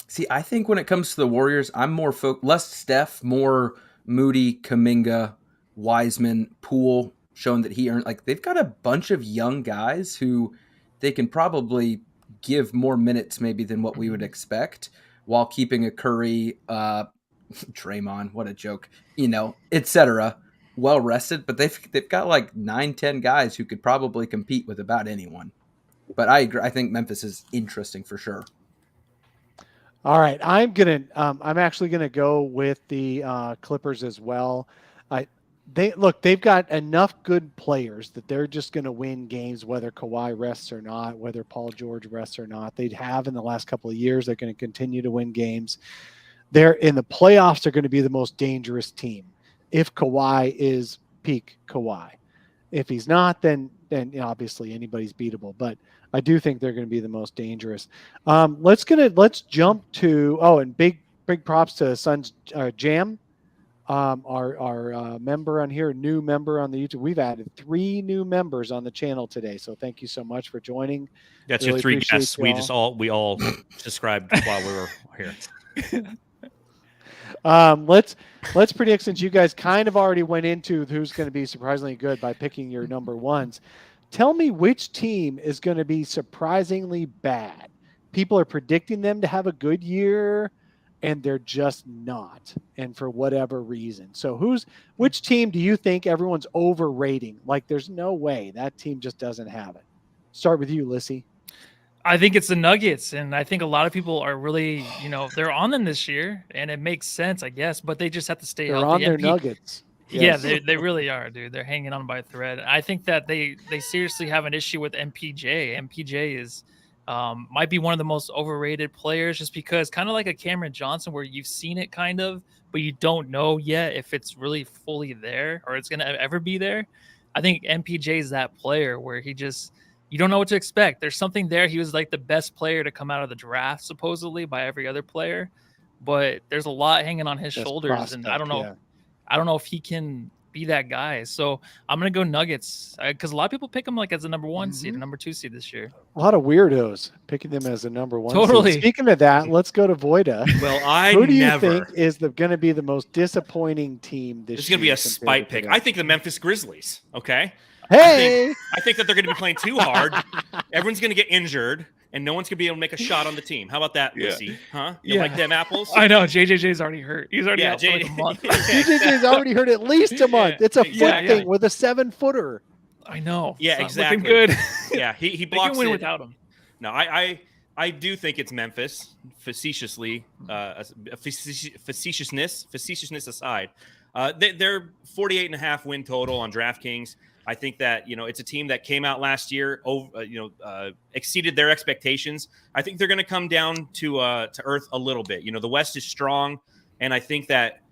See, I think when it comes to the Warriors, I'm more less Steph, more Moody, Kuminga, Wiseman, Poole, showing that he earned, they've got a bunch of young guys who they can probably give more minutes maybe than what we would expect while keeping a Curry, Draymond, what a joke, etc. well rested. But they've got 9-10 guys who could probably compete with about anyone. But I agree. I think Memphis is interesting for sure. All right, I'm actually gonna go with the Clippers as well. They've got enough good players that they're just going to win games, whether Kawhi rests or not, whether Paul George rests or not. They have in the last couple of years. They're going to continue to win games. They're in the playoffs. They're going to be the most dangerous team if Kawhi is peak Kawhi. If he's not, then obviously anybody's beatable. But I do think they're going to be the most dangerous. Let's jump to and big props to Suns Jam. Our member on here, new member on the YouTube. We've added 3 new members on the channel today, so thank you so much for joining. That's really your 3 guests. We all subscribed while we were here. Let's predict, since you guys kind of already went into who's going to be surprisingly good by picking your number ones. Tell me which team is going to be surprisingly bad. People are predicting them to have a good year, and they're just not, and for whatever reason. So which team do you think everyone's overrating? There's no way that team just doesn't have it. Start with you, Lissy. I think it's the Nuggets, and I think a lot of people are really, they're on them this year, and it makes sense, I guess, but they just have to stay healthy. They're on their Nuggets. Yes. Yeah, they really are, dude. They're hanging on by a thread. I think that they seriously have an issue with MPJ. MPJ is might be one of the most overrated players, just because kind of like a Cameron Johnson, where you've seen it kind of, but you don't know yet if it's really fully there or it's going to ever be there. I think MPJ is that player where you don't know what to expect. There's something there. He was the best player to come out of the draft, supposedly, by every other player, but there's a lot hanging on his shoulders. Prospect, and I don't know. Yeah. I don't know if he can be that guy. So I'm going to go Nuggets because a lot of people pick him as a number 1 seed, a number 2 seed this year. A lot of weirdos picking them as a number 1 totally seed. Speaking of that, let's go to Voida. Well, who do you think is going to be the most disappointing team this year? It's going to be a spite pick. I think the Memphis Grizzlies. Okay. Hey, I think that they're going to be playing too hard. Everyone's going to get injured, and no one's going to be able to make a shot on the team. How about that, Lucy? Huh? You like them apples? I know. JJJ's already hurt. He's already out for a month. JJJ's already hurt at least a month. It's a foot thing with a 7-footer. I know. Yeah, exactly. Good. Yeah, he blocks can win without him. No, I do think it's Memphis. Facetiousness aside, they're 48.5 win total on DraftKings. I think that, it's a team that came out last year, exceeded their expectations. I think they're going to come down to earth a little bit. The West is strong, and I think that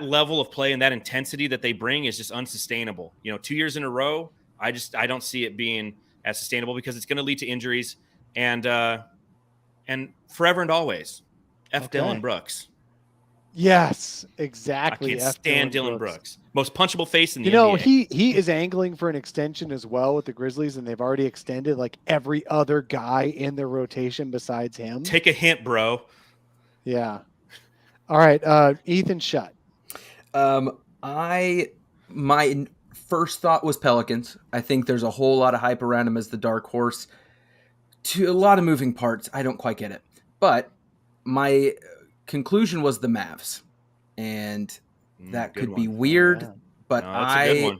level of play and that intensity that they bring is just unsustainable. 2 years in a row, I don't see it being as sustainable because it's going to lead to injuries and forever and always. Dillon Brooks. Yes, I exactly. can't F. stand Dylan Brooks. Most punchable face in the NBA. He is angling for an extension as well with the Grizzlies, and they've already extended like every other guy in their rotation besides him. Take a hint, bro. Yeah. All right, Ethan Shutt. My first thought was Pelicans. I think there's a whole lot of hype around him as the dark horse. To a lot of moving parts, I don't quite get it. But my conclusion was the Mavs, and that could be weird. Yeah. But that's a good one.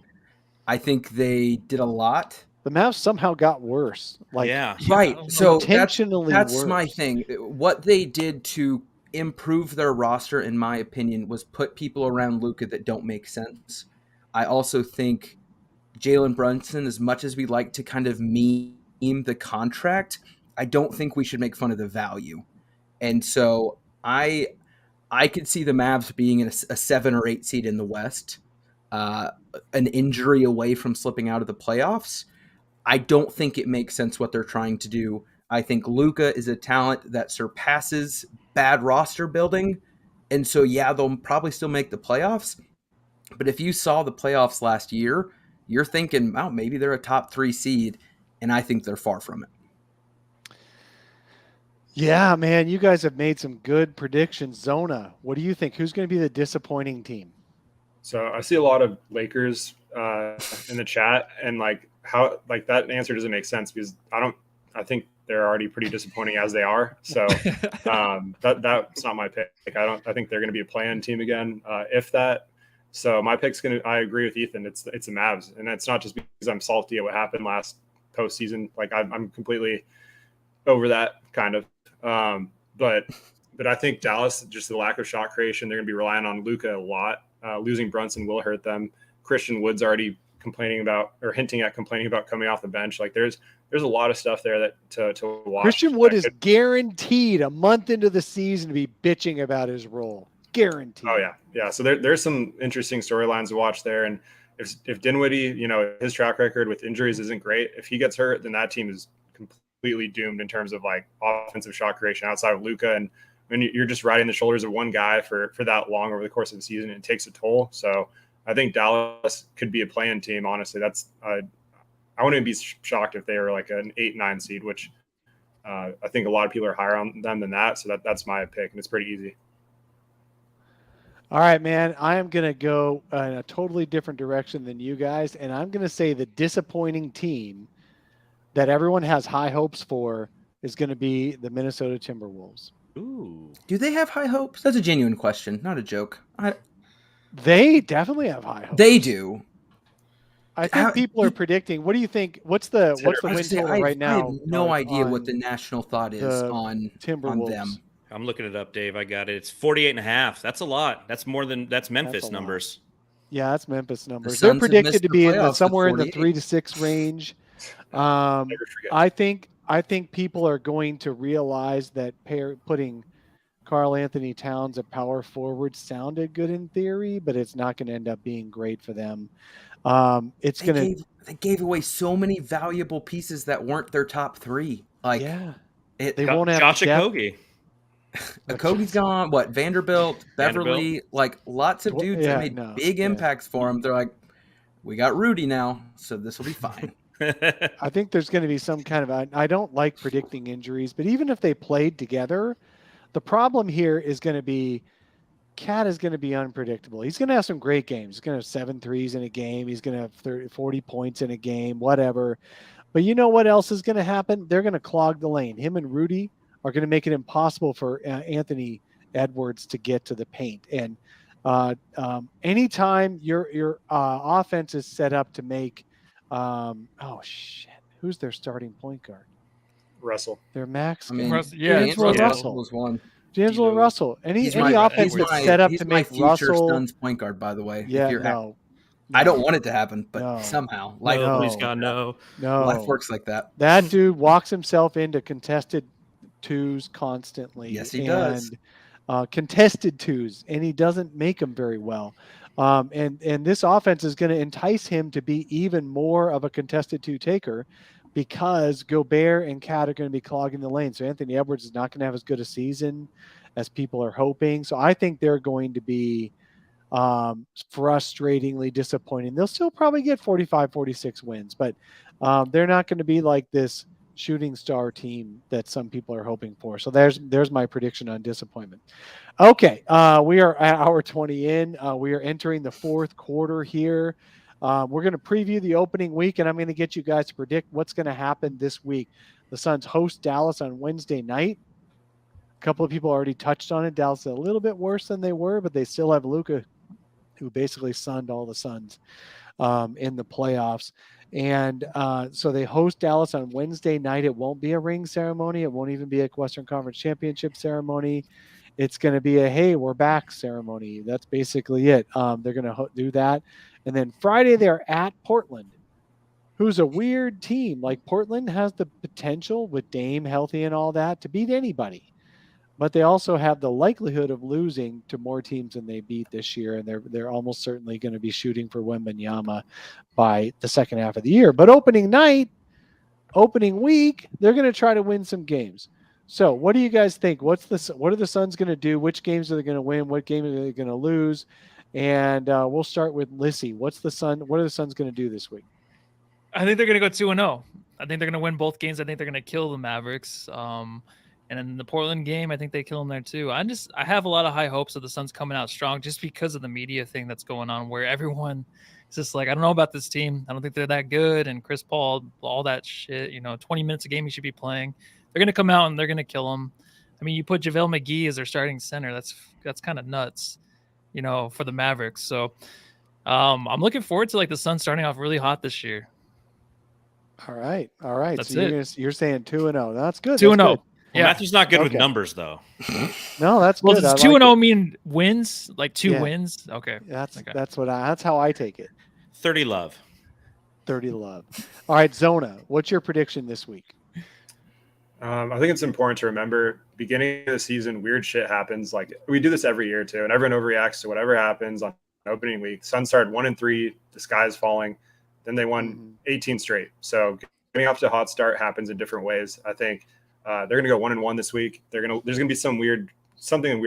I think they did a lot. The Mavs somehow got worse. Right. So intentionally that's worse. my thing. What they did to improve their roster, in my opinion, was put people around Luka that don't make sense. I also think Jalen Brunson, as much as we like to kind of meme the contract, I don't think we should make fun of the value. And so I could see the Mavs being in a 7 or 8 seed in the West, an injury away from slipping out of the playoffs. I don't think it makes sense what they're trying to do. I think Luka is a talent that surpasses bad roster building. And so, yeah, they'll probably still make the playoffs. But if you saw the playoffs last year, you're thinking, oh, maybe they're a top 3 seed. And I think they're far from it. Yeah, man, you guys have made some good predictions. Zona, what do you think? Who's going to be the disappointing team? So I see a lot of Lakers in the chat, and how that answer doesn't make sense because I think they're already pretty disappointing as they are. So that's not my pick. I think they're going to be a play-in team again, if that. So my pick's I agree with Ethan. It's the Mavs, and it's not just because I'm salty at what happened last postseason. I'm completely over that kind of. But I think Dallas, just the lack of shot creation, they're going to be relying on Luka a lot. Losing Brunson will hurt them. Christian Wood's already hinting at complaining about coming off the bench. There's a lot of stuff there that to watch. Christian Wood is guaranteed a month into the season to be bitching about his role. Guaranteed. Oh yeah. So there's some interesting storylines to watch there. And if Dinwiddie, his track record with injuries isn't great, if he gets hurt, then that team is completely doomed in terms of offensive shot creation outside of Luka. And when you're just riding the shoulders of one guy for that long over the course of the season, it takes a toll. So I think Dallas could be a play-in team. Honestly, that's I wouldn't be shocked if they were an 8-9 seed, which I think a lot of people are higher on them than that. So that's my pick, and it's pretty easy. All right, man. I am going to go in a totally different direction than you guys, and I'm going to say the disappointing team that everyone has high hopes for is going to be the Minnesota Timberwolves. Ooh. Do they have high hopes? That's a genuine question, not a joke. They definitely have high hopes. They do. I think people are predicting. What do you think? What's the win total right now? I have no idea what the national thought is on them. I'm looking it up, Dave. I got it. It's 48.5. That's a lot. That's Memphis numbers. Yeah, that's Memphis numbers. They're predicted to be somewhere in the 3 to 6 range. I think people are going to realize that putting Karl Anthony Towns at power forward sounded good in theory, but it's not going to end up being great for them. They gave away so many valuable pieces that weren't their top 3. They won't have Josh Okogie. Okogie's gone. What, Vanderbilt, Beverly, lots of dudes that made big impacts for him. They're we got Rudy now, so this will be fine. I think there's going to be some kind of I don't like predicting injuries, but even if they played together, the problem here is going to be Cat is going to be unpredictable. He's going to have some great games. He's going to have 7 threes in a game. He's going to have 40 points in a game, whatever. But you know what else is going to happen? They're going to clog the lane. Him and Rudy are going to make it impossible for Anthony Edwards to get to the paint. And anytime your offense is set up to make who's their starting point guard? Russell. Their max. D'Angelo Russell was one. D'Angelo Russell. Any offense that's set up to make Russell Suns point guard, by the way. Yeah, no. I don't want it to happen, but somehow life works like that. That dude walks himself into contested twos constantly. Yes, he does. Contested twos, and he doesn't make them very well. And this offense is going to entice him to be even more of a contested two taker because Gobert and Cat are going to be clogging the lane. So Anthony Edwards is not going to have as good a season as people are hoping. So I think they're going to be frustratingly disappointing. They'll still probably get 45, 46 wins, but they're not going to be like this shooting star team that some people are hoping for. So there's my prediction on disappointment. Okay, we are at hour 20 in. We are entering the fourth quarter here. We're going to preview the opening week, and I'm going to get you guys to predict what's going to happen this week. The Suns host Dallas on Wednesday night. A couple of people already touched on it. Dallas is a little bit worse than they were, but they still have Luka, who basically sunned all the Suns in the playoffs. And so they host Dallas on Wednesday night. It won't be a ring ceremony. It won't even be a Western Conference Championship ceremony. It's going to be a, hey, we're back ceremony. That's basically it. They're going to do that. And then Friday, they're at Portland, who's a weird team. Like, Portland has the potential, with Dame healthy and all that, to beat anybody. But they also have the likelihood of losing to more teams than they beat this year, and they're almost certainly going to be shooting for Wembanyama by the second half of the year. But opening week, they're going to try to win some games. So what do you guys think? What are the Suns going to do? Which games are they going to win? What game are they going to lose? And we'll start with Lissy. What are the Suns going to do this week? I think they're going to go 2-0. I think they're going to win both games. I think they're going to kill the Mavericks. And in the Portland game, I think they kill them there too. I have a lot of high hopes of the Suns coming out strong, just because of the media thing that's going on, where everyone is just like, I don't know about this team. I don't think they're that good. And Chris Paul, all that shit, 20 minutes a game he should be playing. They're going to come out and they're going to kill him. I mean, you put JaVale McGee as their starting center. That's kind of nuts, for the Mavericks. So I'm looking forward to the Suns starting off really hot this year. All right. That's so it. You're saying 2-0. That's good. 2-0. Yeah, Matthew's not good with numbers, though. No, that's good. Does 2-0 mean wins? Like two wins? Okay. That's how I take it. 30 love. 30 love. All right, Zona, what's your prediction this week? I think it's important to remember, beginning of the season, weird shit happens. Like, we do this every year too, and everyone overreacts to whatever happens on opening week. Suns started 1-3, the sky is falling. Then they won 18 straight. So getting off to a hot start happens in different ways. I think they're going to go 1-1 this week. There's going to be something weird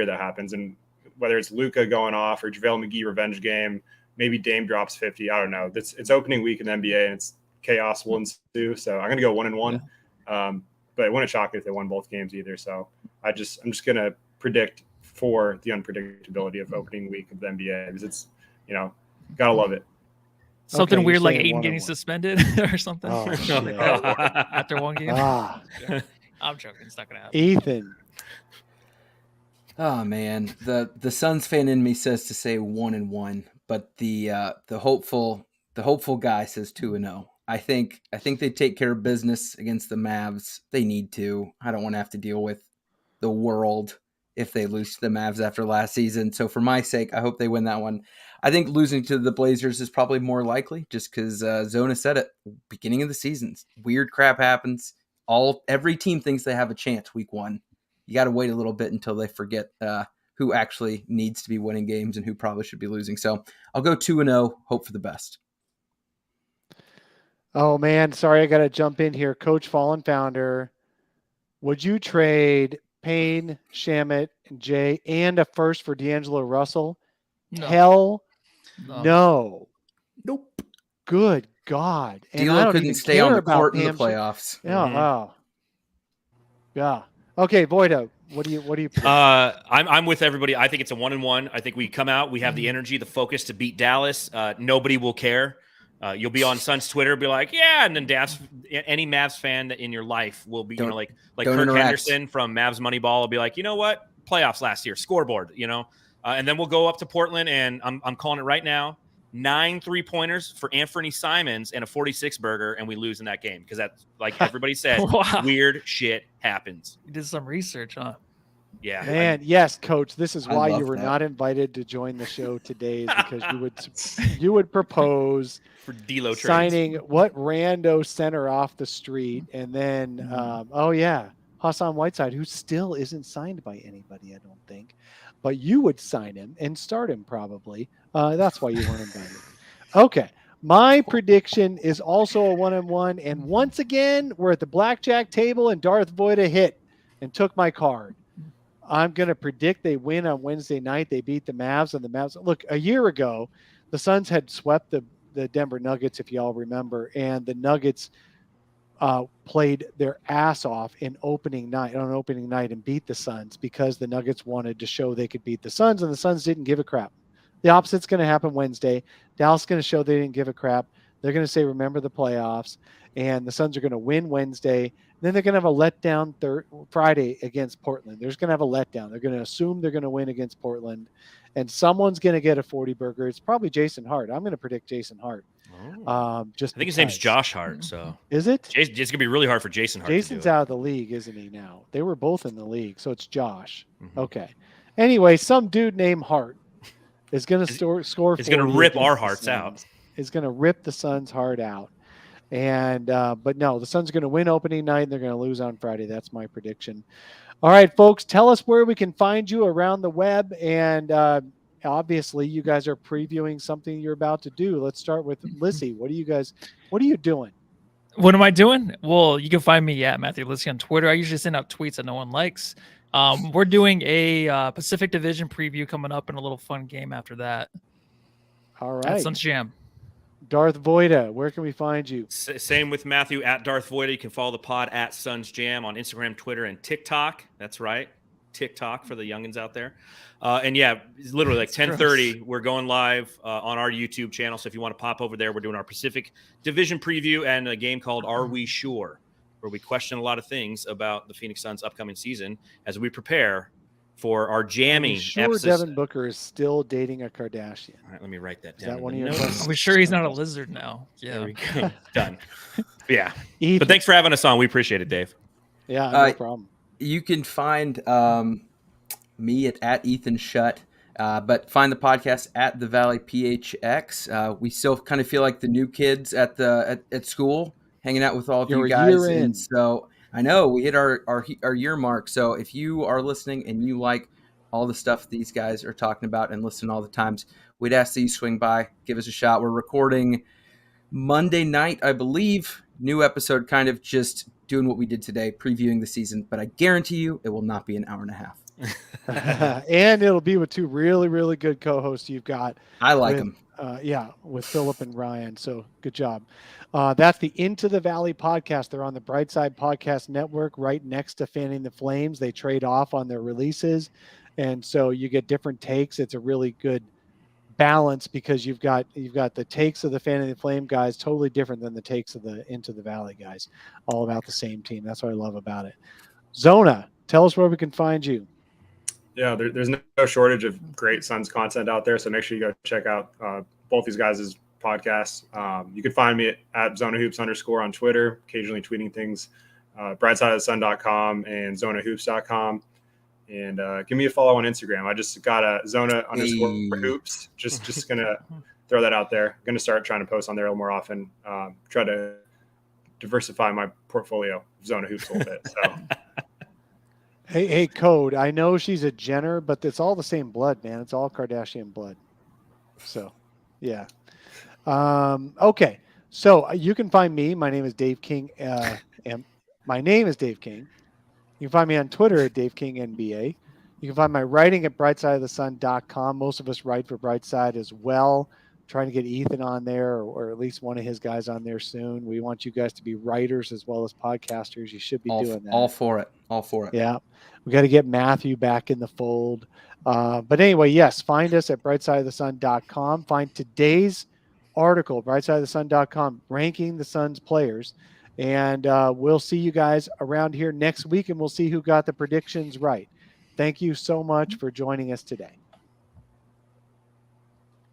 that happens. And whether it's Luka going off or JaVale McGee revenge game, maybe Dame drops 50. I don't know. It's opening week in the NBA, and it's chaos will ensue. So I'm going to go 1-1. Yeah. But it wouldn't shock me if they won both games either. So I'm just going to predict for the unpredictability of opening week of the NBA, because it's, gotta love it. Something weird like Aiden getting suspended or something. Oh, after one game. I'm joking. It's not going to happen. Ethan. Oh man, the Suns fan in me says to say 1-1, but the hopeful guy says 2-0. I think they take care of business against the Mavs. They need to. I don't want to have to deal with the world if they lose to the Mavs after last season. So for my sake, I hope they win that one. I think losing to the Blazers is probably more likely, just because Zona said it. Beginning of the season, weird crap happens. Every team thinks they have a chance week one. You got to wait a little bit until they forget who actually needs to be winning games and who probably should be losing. So I'll go 2-0, hope for the best. Oh, man. Sorry, I got to jump in here. Coach Fallen Founder, would you trade Payne, Shamet, and Jay and a first for D'Angelo Russell? No. Hell no. Nope. Good God. And D'Lo couldn't stay on the court in the playoffs. Yeah. Mm-hmm. Oh. Yeah. Okay, Voida, what do you I'm with everybody. I think it's a 1-1. I think we come out, we have the energy, the focus to beat Dallas. Nobody will care. You'll be on Suns Twitter, be like, yeah, and then any Mavs fan in your life will be, like Kirk Henderson from Mavs Moneyball will be like, you know what, playoffs last year, scoreboard, and then we'll go up to Portland, and I'm calling it right now, 9 3-pointers for Anthony Simons and a 46 burger, and we lose in that game, because that's, like everybody said, wow. Weird shit happens. You did some research, huh? Yeah, man. Yes, Coach. This is why you were not invited to join the show today, is because you would propose for D'Lo signing what rando center off the street, and then Hassan Whiteside, who still isn't signed by anybody, I don't think, but you would sign him and start him probably. That's why you weren't invited. Okay. My prediction is also a 1-1, and once again, we're at the blackjack table, and Darth Voida hit and took my card. I'm going to predict they win on Wednesday night. They beat the Mavs, and the Mavs. Look, a year ago, the Suns had swept the Denver Nuggets, if you all remember, and the Nuggets played their ass off on opening night and beat the Suns because the Nuggets wanted to show they could beat the Suns, and the Suns didn't give a crap. The opposite's going to happen Wednesday. Dallas is going to show they didn't give a crap. They're going to say, remember the playoffs, and the Suns are going to win Wednesday. Then they're going to have a letdown Friday against Portland. They're just going to have a letdown. They're going to assume they're going to win against Portland, and someone's going to get a 40-burger. It's probably Jason Hart. I'm going to predict Jason Hart. Just I think his name's Josh Hart. So is it? It's going to be really hard for Jason Hart. Jason's out of the league, isn't he now? They were both in the league, so it's Josh. Mm-hmm. Okay. Anyway, some dude named Hart is going to score. It's going to rip our hearts out. Is going to rip the Suns' heart out. And but no, the Suns are going to win opening night and they're going to lose on Friday. That's my prediction. All right, folks, tell us where we can find you around the web. And obviously you guys are previewing something you're about to do. Let's start with Lissy. What are you doing? What am I doing? Well, you can find me at Matthew Lissy on Twitter. I usually send out tweets that no one likes. We're doing a Pacific Division preview coming up and a little fun game after that. All right. At Suns Jam. Darth Voida, where can we find you? Same with Matthew at Darth Voida. You can follow the pod at Suns Jam on Instagram, Twitter, and TikTok. That's right. TikTok for the youngins out there. And yeah, it's literally like 10:30. We're going live on our YouTube channel. So if you want to pop over there, we're doing our Pacific Division preview and a game called Are We Sure? Where we question a lot of things about the Phoenix Suns upcoming season as we prepare for our jamming episode. Devin Booker is still dating a Kardashian. All right, let me write that down. Is that one of your questions? Are we sure he's not a lizard now? Yeah. There we go. Done. Yeah. Ethan. But thanks for having us on. We appreciate it, Dave. Yeah, no problem. You can find me at Ethan Shutt, but find the podcast at The Valley PHX. We still kind of feel like the new kids at school, hanging out with all of you guys. And so I know we hit our year mark. So if you are listening and you like all the stuff these guys are talking about and listen all the times, we'd ask that you swing by, give us a shot. We're recording Monday night, I believe. New episode, kind of just doing what we did today, previewing the season. But I guarantee you it will not be an hour and a half. And it'll be with two really, really good co-hosts you've got. I like them. With Philip and Ryan. So good job. That's the Into the Valley podcast. They're on the Brightside Podcast Network right next to Fanning the Flames. They trade off on their releases. And so you get different takes. It's a really good balance because you've got the takes of the Fanning the Flame guys totally different than the takes of the Into the Valley guys, all about the same team. That's what I love about it. Zona, tell us where we can find you. Yeah, there's no shortage of great Suns content out there. So make sure you go check out both these guys' podcasts. You can find me at ZonaHoops_ on Twitter, occasionally tweeting things, brightsideofthesun.com and zonahoops.com. And give me a follow on Instagram. I just got a Zona_hoops. Just going to throw that out there. Going to start trying to post on there a little more often. Try to diversify my portfolio of Zona Hoops a little bit. So. Hey, Code, I know she's a Jenner, but it's all the same blood, man. It's all Kardashian blood. So, yeah. Okay. So you can find me. My name is Dave King. My name is Dave King. You can find me on Twitter at Dave King NBA. You can find my writing at brightsideofthesun.com. Most of us write for Brightside as well. Trying to get Ethan on there or at least one of his guys on there soon. We want you guys to be writers as well as podcasters. You should be doing that. All for it. Yeah. We got to get Matthew back in the fold. But anyway, yes, find us at brightsideofthesun.com. Find today's article, brightsideofthesun.com, ranking the Suns players. And we'll see you guys around here next week, and we'll see who got the predictions right. Thank you so much for joining us today.